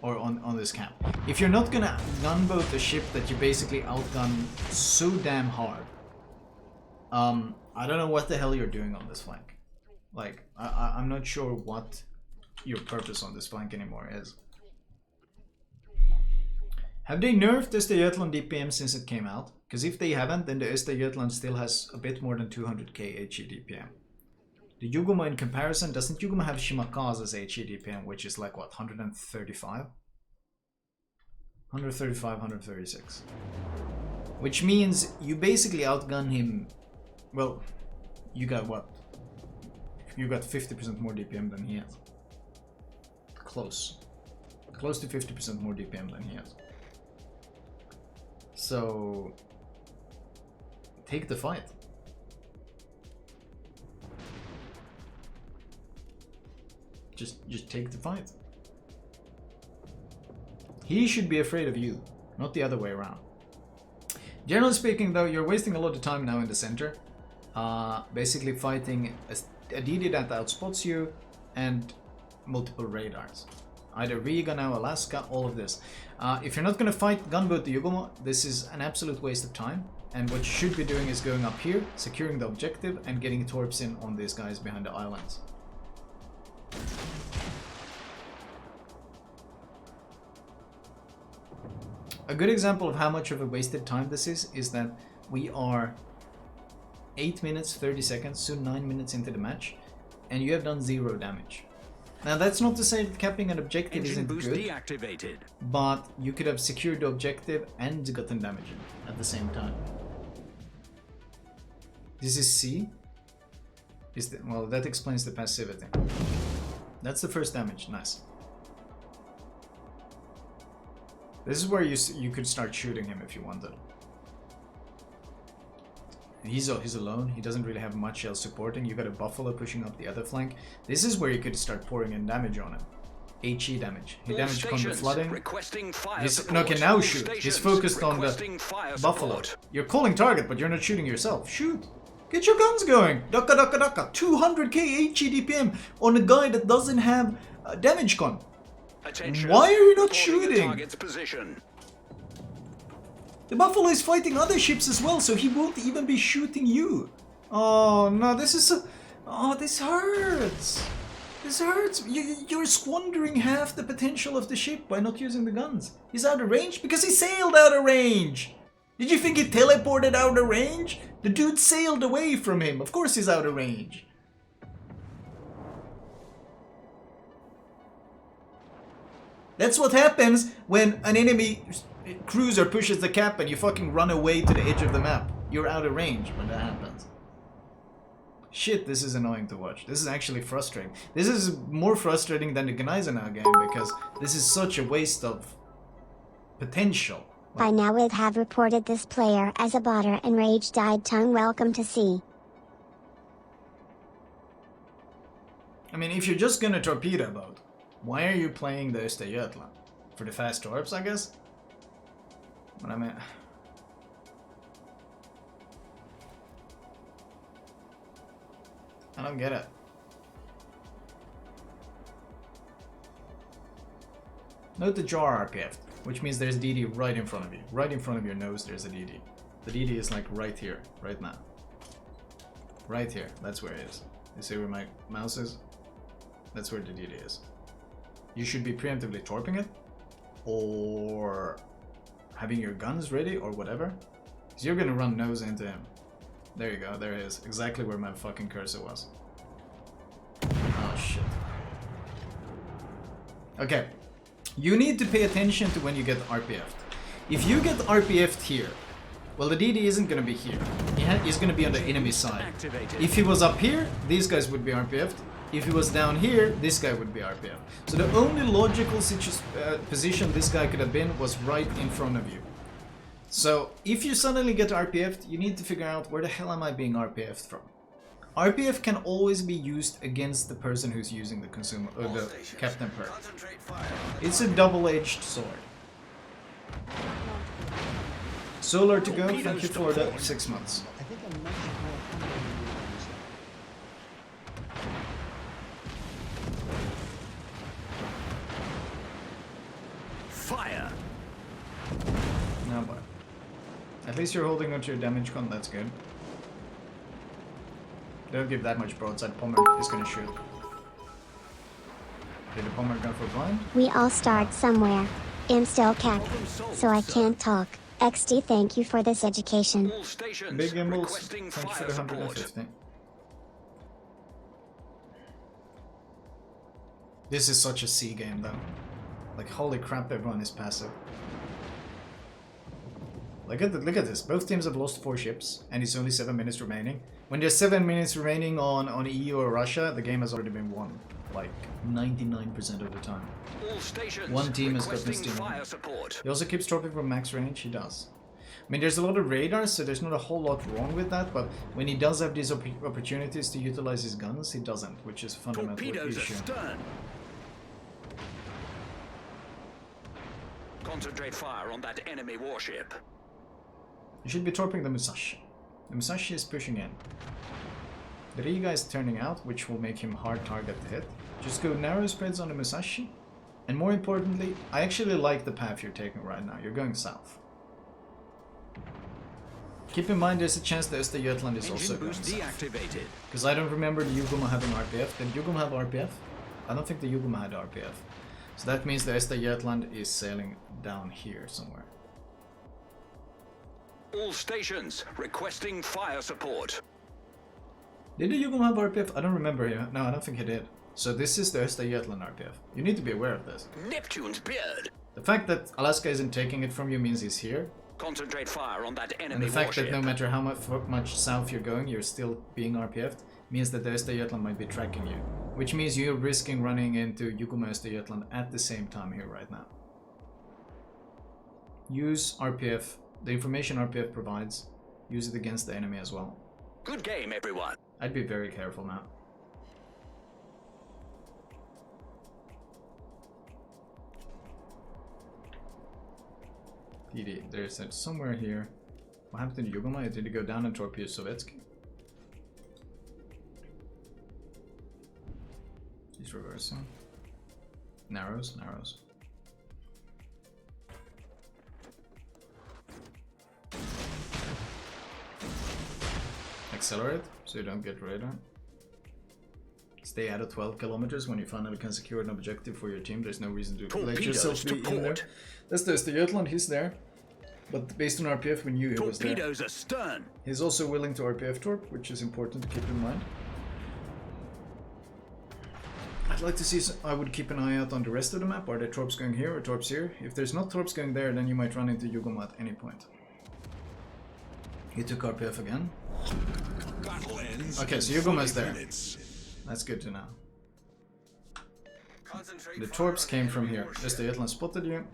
Or on this camp. If you're not gonna gunboat a ship that you basically outgun so damn hard, I don't know what the hell you're doing on this flank. Like, I'm not sure what your purpose on this flank anymore is. Have they nerfed the Östergötland DPM since it came out? Because if they haven't, then the Östergötland still has a bit more than 200k HE DPM. The Yugoma in comparison, doesn't Yugoma have Shimakaze's HE DPM, which is like what, 135? 135, 136. Which means you basically outgun him. Well, you got what? You got 50% more DPM than he has. Close. Close to 50% more DPM than he has. So, take the fight. Just take the fight. He should be afraid of you, not the other way around. Generally speaking though, you're wasting a lot of time now in the center. Basically fighting a DD that outspots you and multiple radars. Either Riga now, Alaska, all of this. If you're not going to fight gunboat the Yugoma, this is an absolute waste of time. And what you should be doing is going up here, securing the objective and getting torps in on these guys behind the islands. A good example of how much of a wasted time this is that we are 8 minutes 30 seconds, soon 9 minutes into the match, and you have done 0 damage. Now that's not to say that capping an objective Engine isn't boost good, deactivated. but you could have secured the objective and gotten damage in at the same time. This is C. Well, that explains the passivity. That's the first damage, nice. This is where you could start shooting him if you wanted. He's alone, he doesn't really have much else supporting. You got a buffalo pushing up the other flank. This is where you could start pouring in damage on him. HE damage. He damaged from the flooding. No, can now shoot. He's focused on the buffalo. You're calling target, but you're not shooting yourself. Shoot! Get your guns going! Daka daka daka! 200k HE DPM on a guy that doesn't have damage con. Why are you not shooting? The buffalo is fighting other ships as well, so he won't even be shooting you. Oh no, this is a... Oh, this hurts. This hurts. You're squandering half the potential of the ship by not using the guns. He's out of range because he sailed out of range. Did you think he teleported out of range? The dude sailed away from him. Of course he's out of range. That's what happens when an enemy cruiser pushes the cap and you fucking run away to the edge of the map. You're out of range when that happens. Shit, this is annoying to watch. This is actually frustrating. This is more frustrating than the Gneisenau game because this is such a waste of potential. By now it have reported this player as a botter and rage died tongue. Welcome to C. I mean, if you're just gonna torpedo boat, why are you playing the Östergötland? For the fast torps, I guess? But I mean... I don't get it. Note the jar RPF, which means there's DD right in front of you. Right in front of your nose there's a DD. The DD is like right here, right now. Right here, that's where it is. You see where my mouse is? That's where the DD is. You should be preemptively torping it, or having your guns ready, or whatever. Because you're gonna run nose into him. There you go, there it is. Exactly where my fucking cursor was. Oh shit. Okay. You need to pay attention to when you get RPF'd. If you get RPF'd here, well, the DD isn't gonna be here. He's gonna be on the enemy side. If he was up here, these guys would be RPF'd. If he was down here, this guy would be RPF'd. So the only logical position this guy could have been was right in front of you. So if you suddenly get RPF'd, you need to figure out where the hell am I being RPF'd from. RPF can always be used against the person who's using the consumer or the captain perk. It's a double-edged sword. Solar to go, thank you for the 6 months. Fire! No, but at least you're holding onto your damage con, that's good. Don't give that much broadside, Pommer is gonna shoot. Did the Pommer go for blind? We all start somewhere. I'm still cap, so I can't talk. XD, thank you for this education. All stations Big Gimbals, requesting thank you for fire the support. 150. This is such a C game though. Like holy crap, everyone is passive. Look at this. Both teams have lost 4 ships, and it's only 7 minutes remaining. When there's 7 minutes remaining on EU or Russia, the game has already been won, like 99% of the time. All stations One team has got requesting this team. fire support. He also keeps dropping from max range. He does. I mean, there's a lot of radars, so there's not a whole lot wrong with that. But when he does have these opportunities to utilize his guns, he doesn't, which is a fundamental Torpedoes issue. astern. Concentrate fire on that enemy warship. You should be torping the Musashi. The Musashi is pushing in. The Riga is turning out, which will make him hard target to hit. Just go narrow spreads on the Musashi. And more importantly, I actually like the path you're taking right now. You're going south. Keep in mind there's a chance the Östergötland is also going south. Deactivated. Because I don't remember the Yuguma having RPF. Did Yuguma have RPF? I don't think the Yuguma had RPF. So that means the Östergötland is sailing down here somewhere. All stations requesting fire support. Did the Yugom have RPF? I don't remember here. No, I don't think he did. So this is the Östergötland RPF. You need to be aware of this. Neptune's beard. The fact that Alaska isn't taking it from you means he's here. Concentrate fire on that enemy And the fact warship. that no matter how much south you're going, you're still being RPF'd, means that the Östergötland might be tracking you. Which means you're risking running into Yugom Östergötland at the same time here right now. Use RPF, the information RPF provides, use it against the enemy as well. Good game, everyone. I'd be very careful now. PD, there's it somewhere here. What happened to Yugoma? Did it go down and torpedo Sovietsky? He's reversing. Narrows, narrows. Accelerate so you don't get radar. Stay out of 12 kilometers when you finally can secure an objective for your team. There's no reason to let yourself be in there. That's the Östergötland, he's there. But based on RPF, we knew he was there. Torpedoes astern. He's also willing to RPF torp, which is important to keep in mind. I'd like to see, I would keep an eye out on the rest of the map. Are there torps going here or torps here? If there's not torps going there, then you might run into Yugoma at any point. He took RPF again. Okay, so Yugoma's there. That's good to know. The torps came from here. Östergötland spotted you.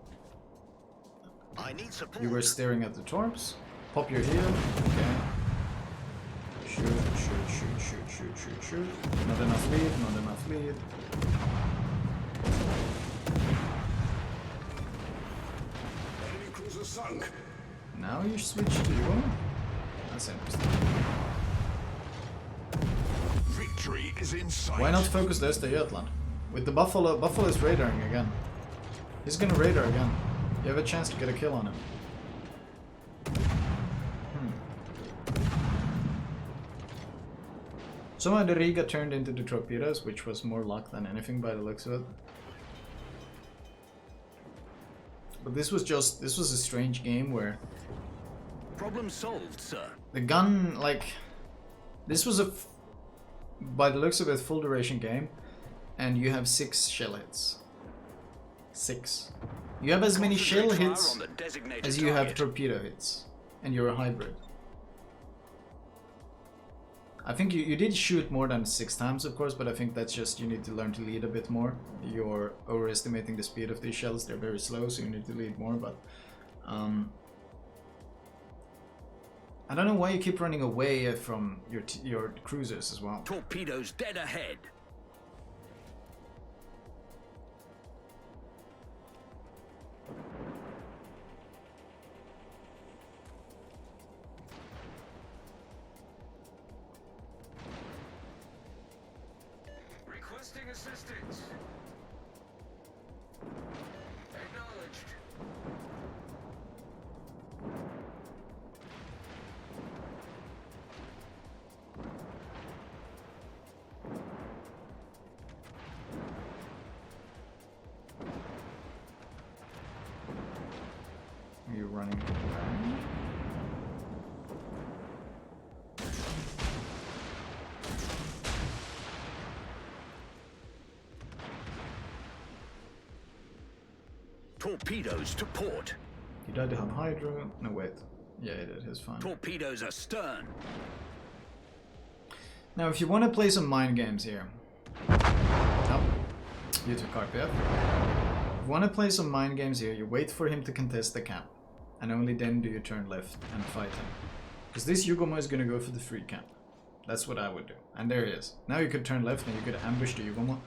You were staring at the torps. Pop your heel. Okay. Shoot, shoot, shoot, shoot, shoot, shoot, shoot. Not enough lead, not enough lead. Enemy cruiser sunk. Now you switch to Yugoma? That's interesting. Victory is in sight. Why not focus the Östergötland? With the Buffalo, Buffalo is radaring again. He's gonna radar again. You have a chance to get a kill on him. Somehow the Riga turned into the torpedoes, which was more luck than anything by the looks of it. But this was a strange game where... Problem solved, sir. The gun, like... This was by the looks of it, full duration game. And you have 6 shell hits. 6. You have as many shell hits as you have torpedo hits. And you're a hybrid. I think you did shoot more than 6 times, of course, but I think that's just you need to learn to lead a bit more. You're overestimating the speed of these shells. They're very slow, so you need to lead more, but... I don't know why you keep running away from your cruisers as well. Torpedoes dead ahead. Requesting assistance. Acknowledged. You're running around. Torpedoes to port. He died to have Hydro. No, wait. Yeah, he did. He's fine. Torpedoes astern. Now, if you want to play some mind games here... Oh, you took RPF. If you want to play some mind games here, you wait for him to contest the camp. And only then do you turn left and fight him. Because this Yugoma is going to go for the free camp. That's what I would do. And there he is. Now you could turn left and you could ambush the Yugoma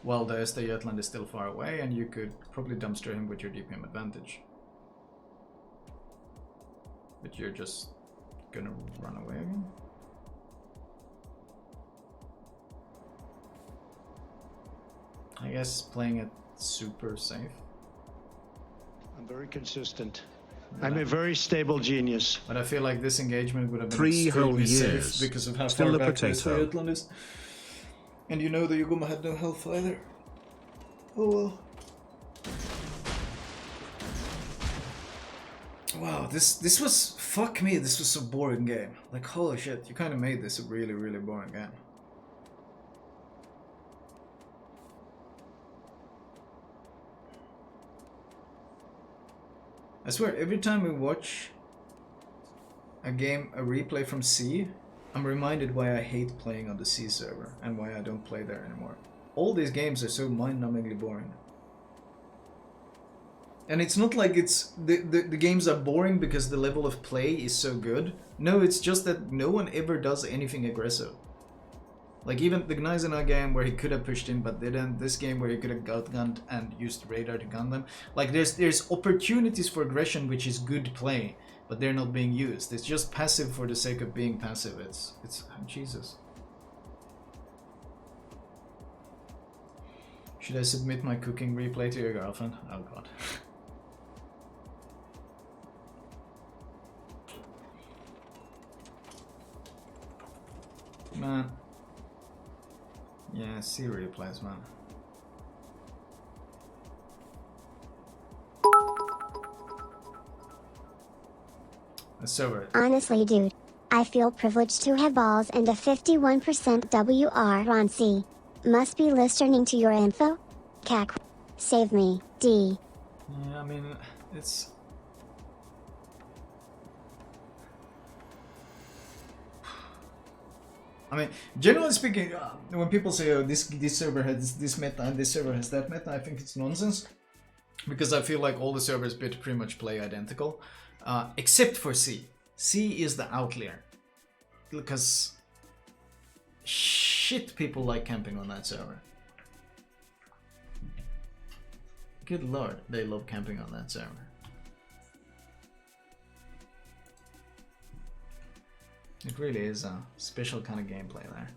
while the Östergötland is still far away, and you could probably dumpster him with your DPM advantage. But you're just gonna run away again? I guess playing it super safe. I'm very consistent. I'm a very stable genius. But I feel like this engagement would have been 3 whole extremely years. safe because of how Still far a back the potato. Östergötland is. And you know the Yugoma had no health either. Oh well. Wow, this was, fuck me, this was a boring game. Like, holy shit, you kind of made this a really, really boring game. I swear, every time we watch a replay from C, I'm reminded why I hate playing on the C server and why I don't play there anymore. All these games are so mind-numbingly boring. And it's not like it's the games are boring because the level of play is so good. No, it's just that no one ever does anything aggressive. Like even the Gneisenau game where he could have pushed in but didn't, this game where he could have outgunned and used radar to gun them. Like there's opportunities for aggression which is good play, but they're not being used. It's just passive for the sake of being passive. It's Jesus. Should I submit my cooking replay to your girlfriend? Oh god. Man. Yeah, see replays, man. The server. Honestly, dude, I feel privileged to have balls and a 51% WR on C. Must be listening to your info? Cac. Save me, D. Yeah, I mean, it's... I mean, generally speaking, when people say, oh, this server has this meta and this server has that meta, I think it's nonsense. Because I feel like all the servers pretty much play identical. Except for C. C is the outlier. Because shit people like camping on that server. Good lord, they love camping on that server. It really is a special kind of gameplay there.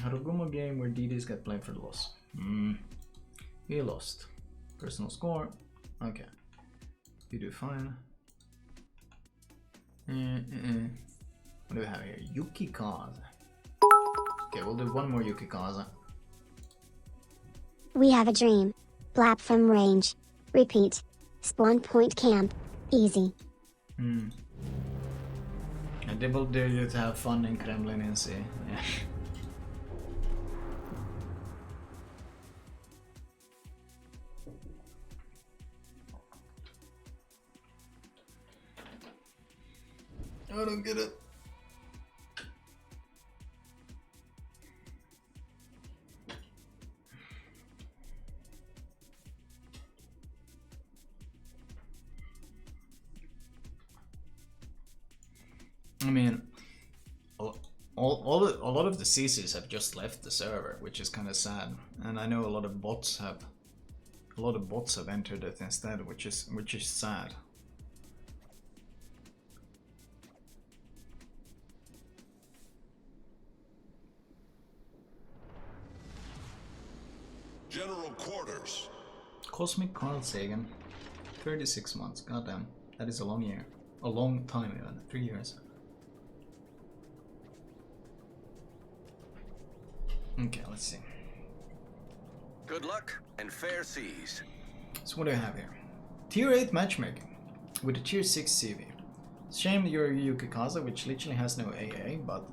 Harugumo game where DDs get blamed for the loss. He lost. Personal score. Okay. You do fine. What do we have here? Yuki Kaze. Okay, we'll do one more Yuki Kaze. We have a dream. Blap from range. Repeat. Spawn point camp. Easy. I double dare you to have fun in Kremlin and see. Yeah. I don't get it. I mean, a lot of the CCs have just left the server, which is kind of sad. And I know a lot of bots have entered it instead, which is sad. General quarters. Cosmic Carl Sagan, 36 months. Goddamn, that is a long year, a long time even. 3 years. Okay, let's see. Good luck and fair seas. So what do I have here? Tier 8 matchmaking with a Tier 6 CV. Shame you're Yuki Kaze, which literally has no AA, but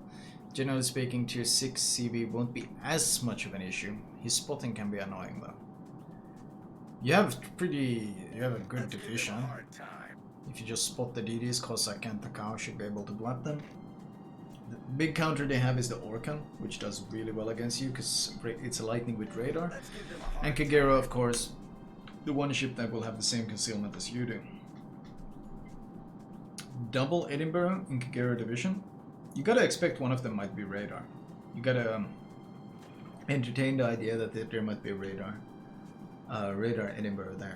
generally speaking, Tier 6 CV won't be as much of an issue. His spotting can be annoying though. You have a good division. If you just spot the DDs, Cossack and Takao should be able to blap them. The big counter they have is the Orkan, which does really well against you because it's a lightning with radar. And Kagero, of course, the one ship that will have the same concealment as you do. Double Edinburgh in Kagero division. You gotta expect one of them might be radar. You gotta entertain the idea that there might be a radar Edinburgh there.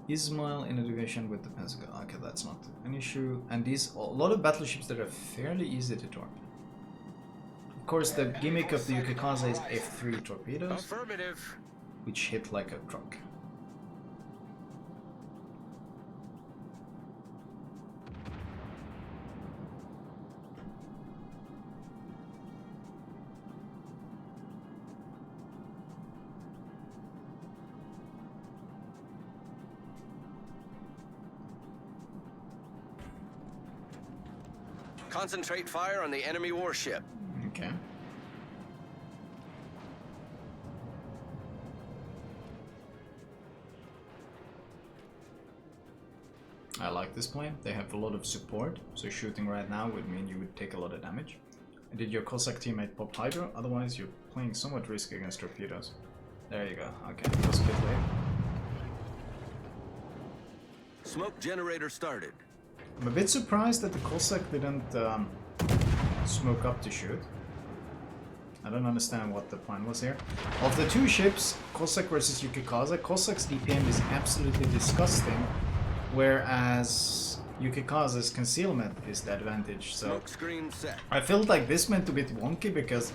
Ismail in a division with the Pentagon. Okay, that's not an issue. And a lot of battleships that are fairly easy to torpedo. Of course, the gimmick of the Yuki Kaze is F3 torpedoes, Affirmative. which hit like a truck. Concentrate fire on the enemy warship. Okay. this plane. They have a lot of support, so shooting right now would mean you would take a lot of damage. Did your Cossack teammate pop Hydro? Otherwise you're playing somewhat risky against torpedoes. There you go. Okay, just a bit late. Smoke generator started. I'm a bit surprised that the Cossack didn't smoke up to shoot. I don't understand what the plan was here. Of the two ships, Cossack versus Yukikaza, Cossack's DPM is absolutely disgusting, whereas Yukikaza's concealment is the advantage. So Smoke screen set. I felt like this went a bit wonky because,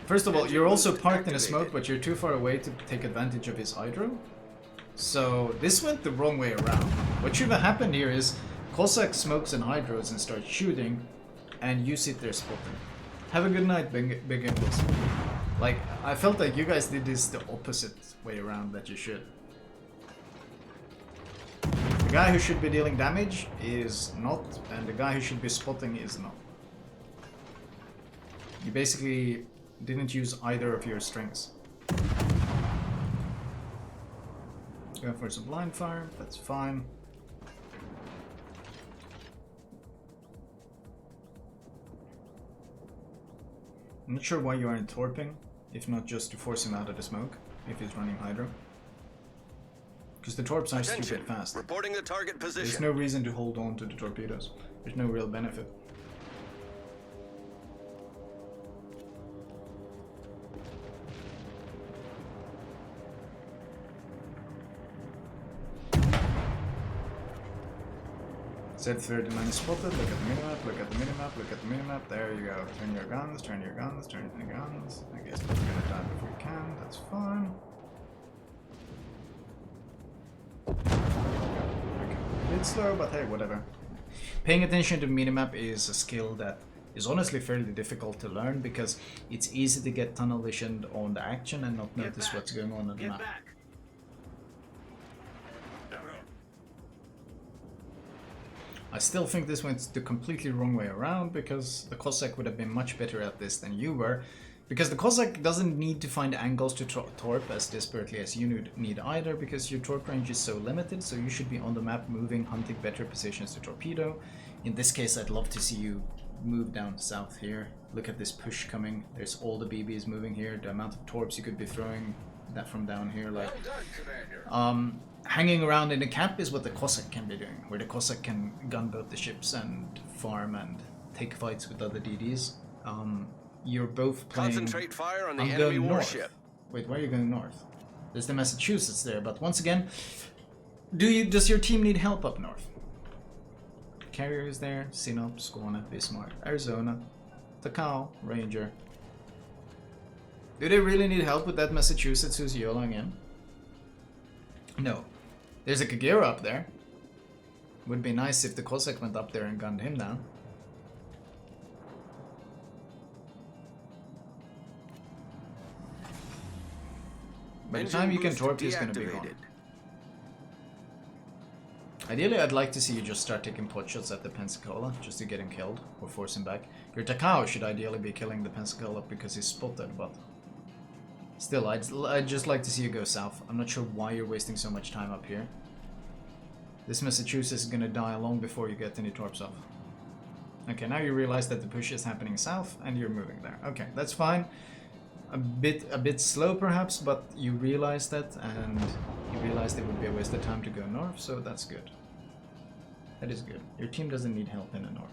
first of all, you're also parked in a smoke, but you're too far away to take advantage of his hydro. So this went the wrong way around. What should have happened here is Cossack smokes and hydros and starts shooting, and you sit there spotting. Have a good night, Big Impulse. Like, I felt like you guys did this the opposite way around that you should. The guy who should be dealing damage is not, and the guy who should be spotting is not. You basically didn't use either of your strengths. Go for some blind fire, that's fine. I'm not sure why you aren't torping, if not just to force him out of the smoke, if he's running Hydro. Because the torps are stupid fast. Reporting the target position. There's no reason to hold on to the torpedoes. There's no real benefit. Z39 is spotted, look at the minimap, look at the minimap, look at the minimap, there you go. Turn your guns, turn your guns, turn your guns. I guess we're gonna die before we can, that's fine. Okay. A bit slow, but hey, whatever. Paying attention to minimap is a skill that is honestly fairly difficult to learn because it's easy to get tunnel visioned on the action and not notice what's going on the map. I still think this went the completely wrong way around because the Cossack would have been much better at this than you were. Because the Cossack doesn't need to find angles to torp as desperately as you need either, because your torp range is so limited, so you should be on the map moving, hunting better positions to torpedo. In this case, I'd love to see you move down south here. Look at this push coming. There's all the BBs moving here. The amount of torps you could be throwing that from down here, like... hanging around in the camp is what the Cossack can be doing, where the Cossack can gunboat the ships and farm and take fights with other DDs. You're both playing... Concentrate fire on the I'm enemy going warship. North. Wait, why are you going north? There's the Massachusetts there, but once again, does your team need help up north? Carrier is there, Sinop, Skåne, Bismarck, Arizona, Takao, Ranger. Do they really need help with that Massachusetts who's YOLOing in? No. There's a Kagera up there. Would be nice if the Cossack went up there and gunned him down. By the time you can torp, he's gonna be gone. Ideally, I'd like to see you just start taking pot shots at the Pensacola, just to get him killed, or force him back. Your Takao should ideally be killing the Pensacola because he's spotted, but... Still, I'd just like to see you go south. I'm not sure why you're wasting so much time up here. This Massachusetts is gonna die long before you get any torps off. Okay, now you realize that the push is happening south, and you're moving there. Okay, that's fine. A bit slow perhaps, but you realize that, and you realized it would be a waste of time to go north, so that's good. That is good. Your team doesn't need help in the north.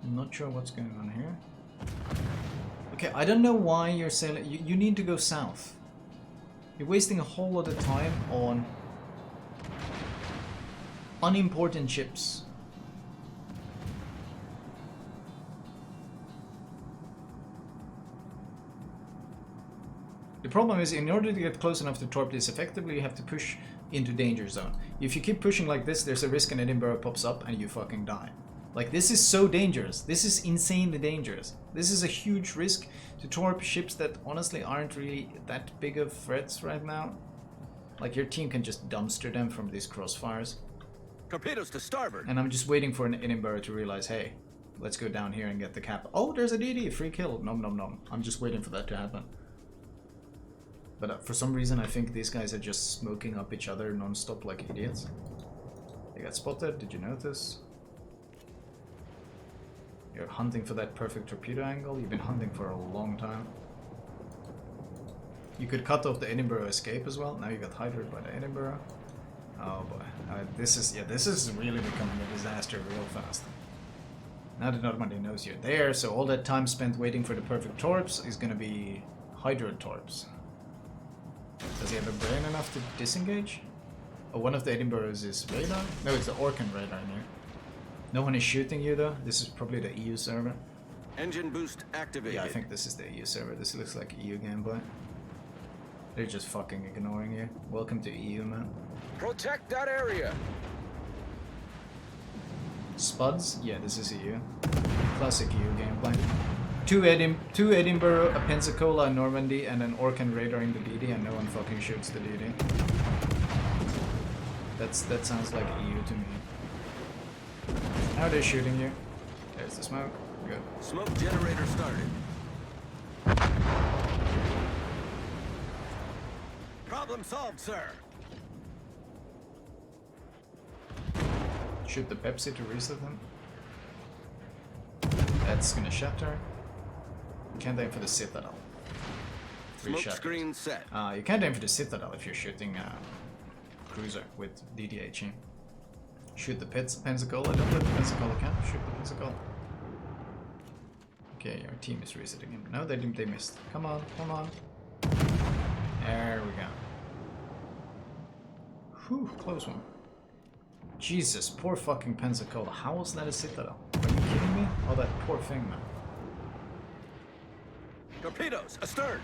I'm not sure what's going on here. Okay, I don't know why you're sailing. You need to go south. You're wasting a whole lot of time on unimportant ships. The problem is, in order to get close enough to torp this effectively, you have to push into danger zone. If you keep pushing like this, there's a risk an Edinburgh pops up and you fucking die. Like, this is so dangerous. This is insanely dangerous. This is a huge risk to torp ships that honestly aren't really that big of threats right now. Like, your team can just dumpster them from these crossfires. Torpedoes to starboard. And I'm just waiting for an Edinburgh to realize, hey, let's go down here and get the cap. Oh, there's a DD, free kill. Nom nom nom. I'm just waiting for that to happen. But for some reason I think these guys are just smoking up each other non-stop like idiots. They got spotted, did you notice? You're hunting for that perfect torpedo angle. You've been hunting for a long time. You could cut off the Edinburgh escape as well. Now you got hydrated by the Edinburgh. Oh boy, this is really becoming a disaster real fast. Now that nobody knows you're there, so all that time spent waiting for the perfect torps is gonna be hydro torps. Does he have a brain enough to disengage? Oh, one of the Edinburghs is radar? No, it's the Orkan radar here. No one is shooting you though. This is probably the EU server. Engine boost activated. Yeah, I think this is the EU server. This looks like EU gameplay. They're just fucking ignoring you. Welcome to EU, man. Protect that area. Spuds? Yeah, this is EU. Classic EU gameplay. Two Edinburgh, a Pensacola, a Normandy, and an Orkan radar in the DD, and no one fucking shoots the DD. That sounds like EU to me. Now they're shooting you. There's the smoke. Good. Smoke generator started. Problem solved, sir. Shoot the Pepsi to reset them. That's gonna shatter. You can't aim for the Citadel. Three Smoke shatters. screen set. You can't aim for the Citadel if you're shooting cruiser with DDHE. Shoot the Pensacola. Don't let the Pensacola camp. Shoot the Pensacola. Okay, your team is resetting him. No, they missed. Come on, come on. There we go. Whew, close one. Jesus, poor fucking Pensacola. How was that a Citadel? Are you kidding me? Oh, that poor thing, man. Torpedoes astern.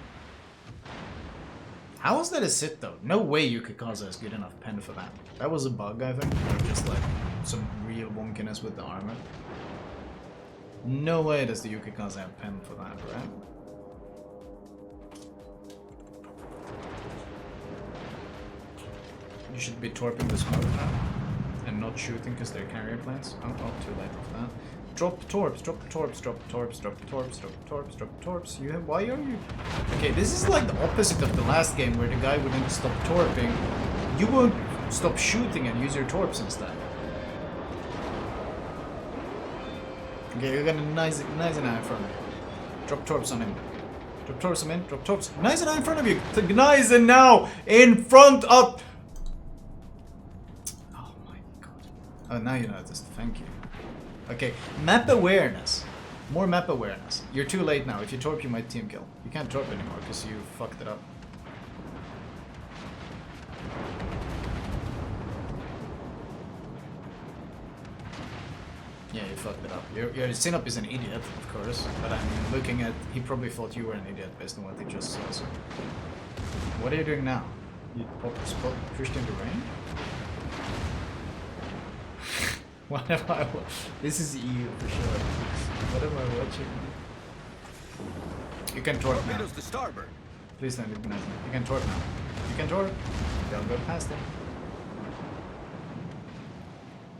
How was that a sit though? No way you could cause us good enough pen for that. That was a bug, I think. Or just like some real wonkiness with the armor. No way does the Yukikaze have pen for that, right? You should be torping the smoke now. And not shooting because they're carrier planes. Oh, too late for that. Drop torps, drop torps, drop torps, drop torps, drop torps, drop torps. You have, why are you? Okay, this is like the opposite of the last game where the guy wouldn't stop torping. You won't stop shooting and use your torps instead. Okay, you're gonna nice and eye in front of you. Drop torps on him. Drop torps on him. Drop torps. Nice and eye in front of you. Nice and now in front of. Oh my god. Oh, now you noticed. Thank you. Okay, map awareness. More map awareness. You're too late now. If you torp, you might team kill. You can't torp anymore because you fucked it up. Yeah, you fucked it up. Your Synop is an idiot, of course, but I'm looking at... He probably thought you were an idiot based on what he just saw, so... What are you doing now? You pushed into range? What am I This is EU for sure. What am I watching? You can torp now. Torpedoes to starboard. Please don't ignite me. You can torp now. You can torp. They'll go past him.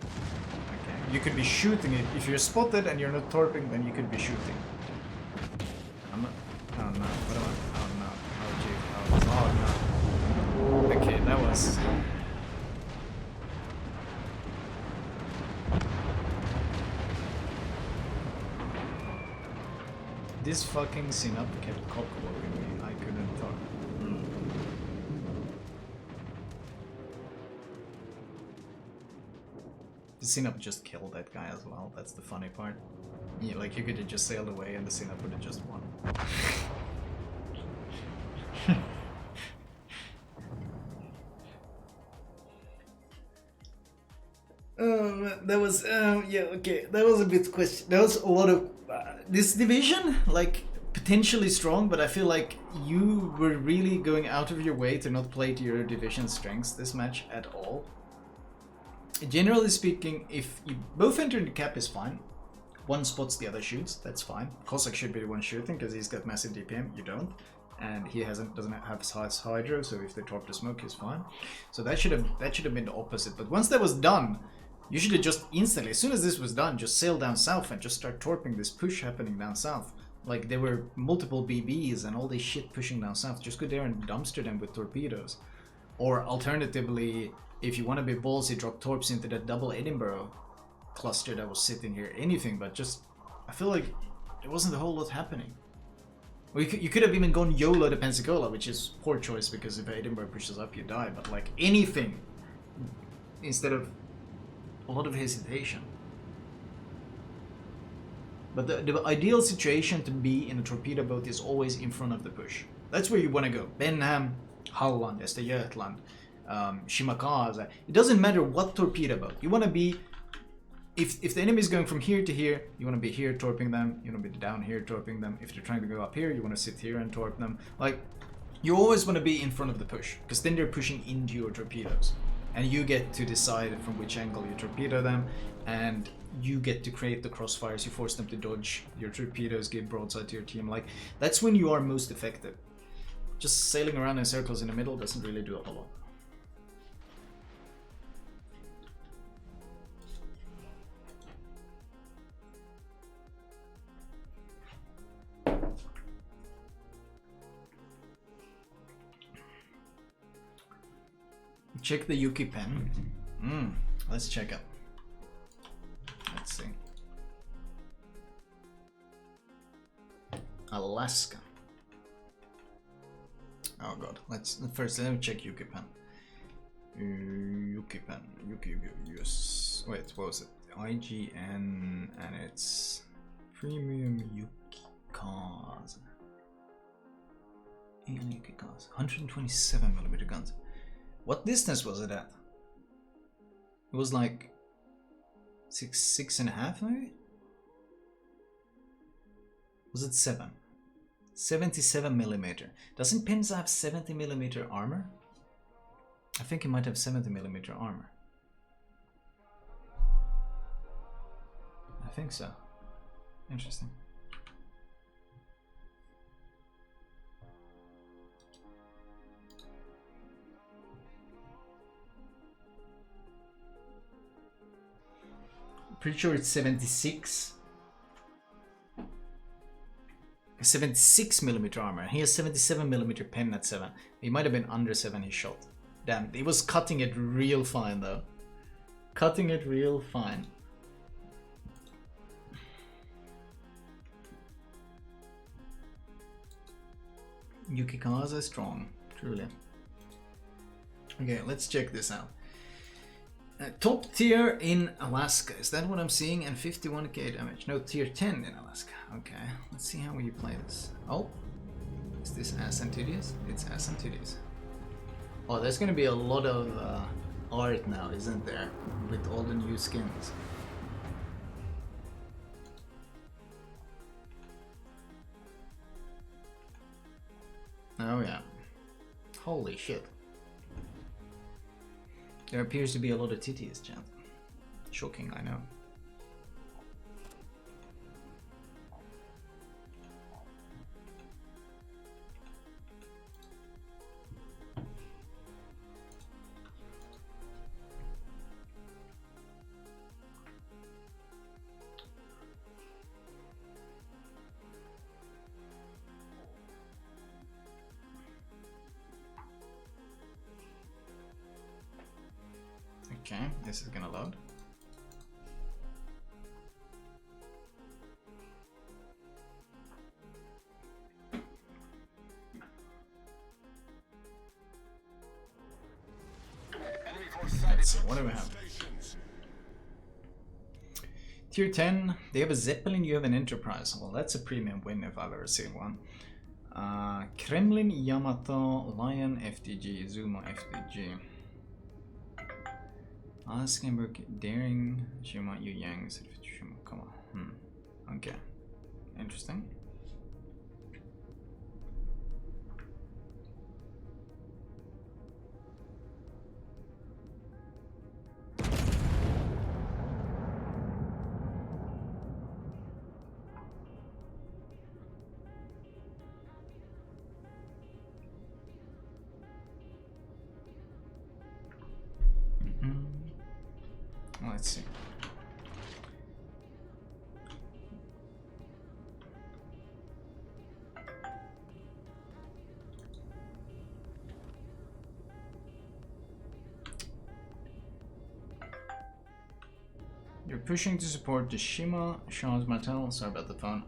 Okay. You could be shooting it. If you're spotted and you're not torping, then you could be shooting. I'm not... Oh no. What am I... Oh no. Oh gee. Oh no. Okay, that was... This fucking Synop kept cock-blocking me. I couldn't talk. The Synop just killed that guy as well. That's the funny part. Yeah, like you could have just sailed away and the Synop would have just won. That was yeah, okay. That was a bit question. There was a lot of this division, like potentially strong, but I feel like you were really going out of your way to not play to your division strengths this match at all. Generally speaking, if you both enter the cap is fine. One spots, the other shoots. That's fine. Cossack should be the one shooting because he's got massive DPM. You don't. And he doesn't have his hydro, so if they torp the smoke, he's fine. So that should have been the opposite. But once that was done, you should have just instantly, as soon as this was done, just sail down south and just start torping this push happening down south. Like there were multiple BBs and all this shit pushing down south. Just go there and dumpster them with torpedoes. Or alternatively, if you want to be ballsy, drop torps into that double Edinburgh cluster that was sitting here. Anything, but just I feel like there wasn't a whole lot happening. Well, you could have even gone YOLO to Pensacola, which is poor choice because if Edinburgh pushes up, you die. But like anything instead of a lot of hesitation. But the ideal situation to be in a torpedo boat is always in front of the push. That's where you want to go. Benham, Halland, Östergötland, Shimakaze. It doesn't matter what torpedo boat. You want to be... If the enemy is going from here to here, you want to be here torping them. You want to be down here torping them. If they're trying to go up here, you want to sit here and torp them. Like, you always want to be in front of the push. Because then they're pushing into your torpedoes. And you get to decide from which angle you torpedo them. And you get to create the crossfires. You force them to dodge your torpedoes, give broadside to your team. Like, that's when you are most effective. Just sailing around in circles in the middle doesn't really do a whole lot. Check the Yuki pen. Let's check it. Let's see. Alaska. Oh god. Let me check Yuki pen. Yuki pen. Yuki. Yes. Wait, what was it? IGN and it's premium Yuki cars. Yuki cars. 127mm guns. What distance was it at? It was like 6.5 maybe? Was it 7? 77mm. Doesn't Penza have 70mm armor? I think it might have 70mm armor. I think so. Interesting. Pretty sure it's 76. 76mm armor. He has 77mm pen at 7. He might have been under 7 he shot. Damn, he was cutting it real fine though. Cutting it real fine. Yukikaze strong, truly. Okay, let's check this out. Top tier in Alaska, is that what I'm seeing? And 51k damage. No, tier 10 in Alaska. Okay, let's see how you play this. Oh, is this ass and titties? It's ass and titties. Oh, there's gonna be a lot of art now, isn't there? With all the new skins. Oh yeah. Holy shit. There appears to be a lot of titties, chat. Shocking, I know. Okay, this is gonna load. Let's see, what do we have? Tier 10, they have a Zeppelin, you have an Enterprise. Well, that's a premium win if I've ever seen one. Kremlin, Yamato, Lion, FDG, Zuma, FDG. Alaskanburg, Daring, Shima, Yu Yang, Shima, come on. Okay. Interesting. Let's see. Okay. 1 2 3 You're pushing to support the Shima, Charles Martel. Sorry about the phone.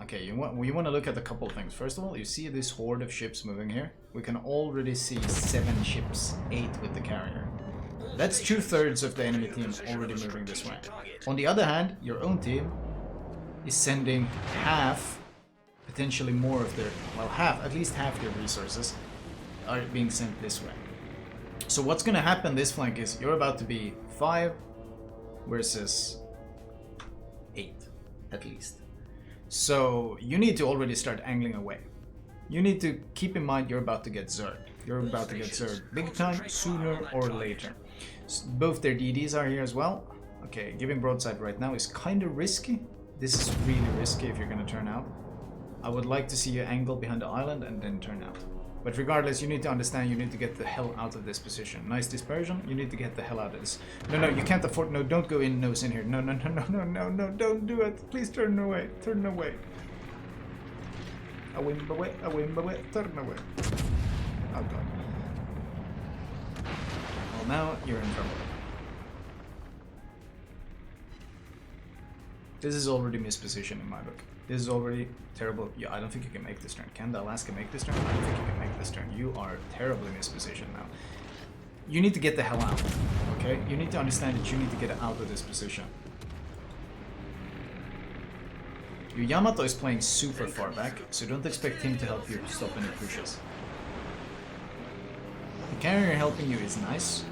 Okay, you want to look at a couple of things. First of all, you see this horde of ships moving here. We can already see 7 ships, 8 with the carrier. That's 2/3 of the enemy team already moving this way. On the other hand, your own team is sending half, potentially more of their, well, at least half their resources are being sent this way. So what's going to happen this flank is you're about to be 5 versus 8, at least. So you need to already start angling away. You need to keep in mind you're about to get Zerg. You're about to get Zerg big time, sooner or later. Both their DDs are here as well. Okay, giving broadside right now is kind of risky. This is really risky if you're going to turn out. I would like to see you angle behind the island and then turn out. But regardless, you need to understand you need to get the hell out of this position. Nice dispersion, you need to get the hell out of this. No, you can't afford, no, don't go in nose in here. No, don't do it. Please turn away, turn away. Away, turn away. Oh god. Well, now you're in trouble. This is already mispositioned in my book. This is already terrible. Yeah, I don't think you can make this turn. Can the Alaska make this turn? I don't think you can make this turn. You are terribly mispositioned now. You need to get the hell out, okay? You need to understand that you need to get out of this position. Your Yamato is playing super far back, so don't expect him to help you stop any pushes. The carrier helping you is nice.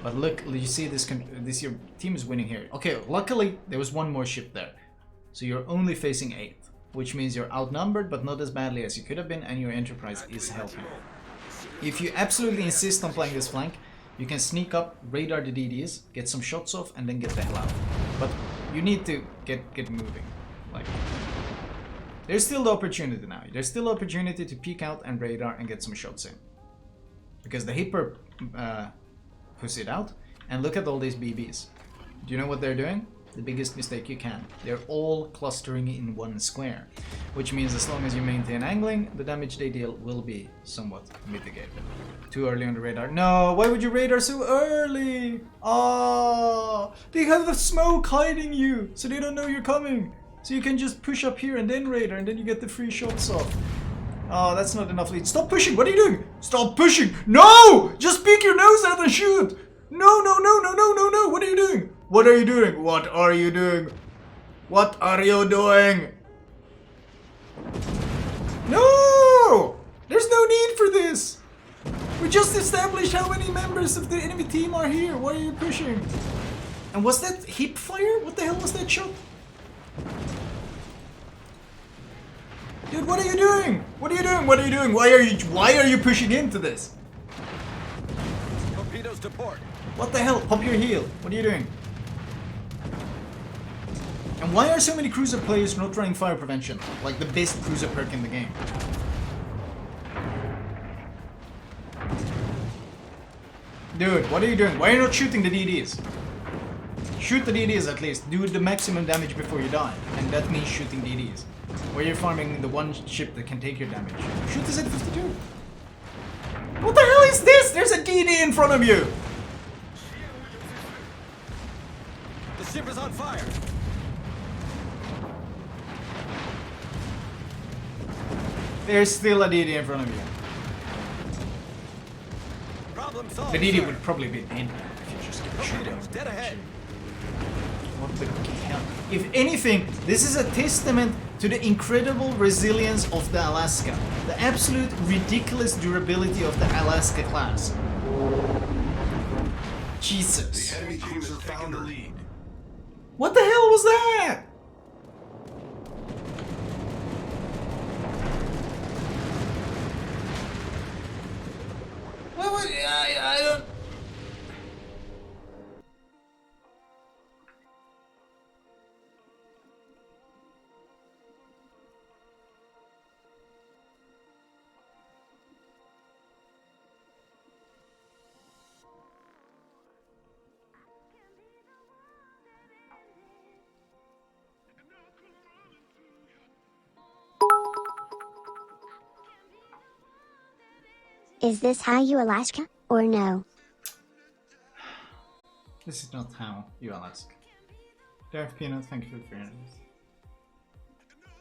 But look, you see this your team is winning here. Okay, luckily there was one more ship there. So you're only facing 8, which means you're outnumbered but not as badly as you could have been, and your Enterprise is helping. If you absolutely insist on playing this flank, you can sneak up, radar the DDs, get some shots off, and then get the hell out. But you need to get moving. Like, there's still the opportunity now. There's still the opportunity to peek out and radar and get some shots in. Because the Hipper puts it out, and look at all these BBs. Do you know what they're doing? The biggest mistake you can. They're all clustering in one square, which means as long as you maintain angling, the damage they deal will be somewhat mitigated. Too early on the radar. No, why would you radar so early? Oh, they have the smoke hiding you, so they don't know you're coming. So you can just push up here and then radar, and then you get the free shots off. Oh, that's not enough lead. Stop pushing! What are you doing? Stop pushing! No! Just peek your nose out and shoot! No! What are you doing? What are you doing? What are you doing? What are you doing? No! There's no need for this! We just established how many members of the enemy team are here. Why are you pushing? And was that hip fire? What the hell was that shot? Dude, what are you doing? What are you doing? What are you doing? Why are you pushing into this? Torpedoes to port. What the hell? Pop your heel. What are you doing? And why are so many cruiser players not running fire prevention? Like the best cruiser perk in the game. Dude, what are you doing? Why are you not shooting the DDs? Shoot the DDs at least. Do the maximum damage before you die. And that means shooting DDs. Where you're farming the one ship that can take your damage. Shoot this at 52. What the hell is this? There's a DD in front of you. The ship is on fire. There's still a DD in front of you. Problem solved. The DD sir. would probably be dead if you just kept shooting. Torpedoes dead ahead. What the hell? If anything, this is a testament to the incredible resilience of the Alaska. The absolute ridiculous durability of the Alaska class. Jesus. The enemy cruiser found the lead. What the hell was that? What was, I don't... Is this how you Alaska, or no? This is not how you ask. Darth Peanut, thank you for the 300.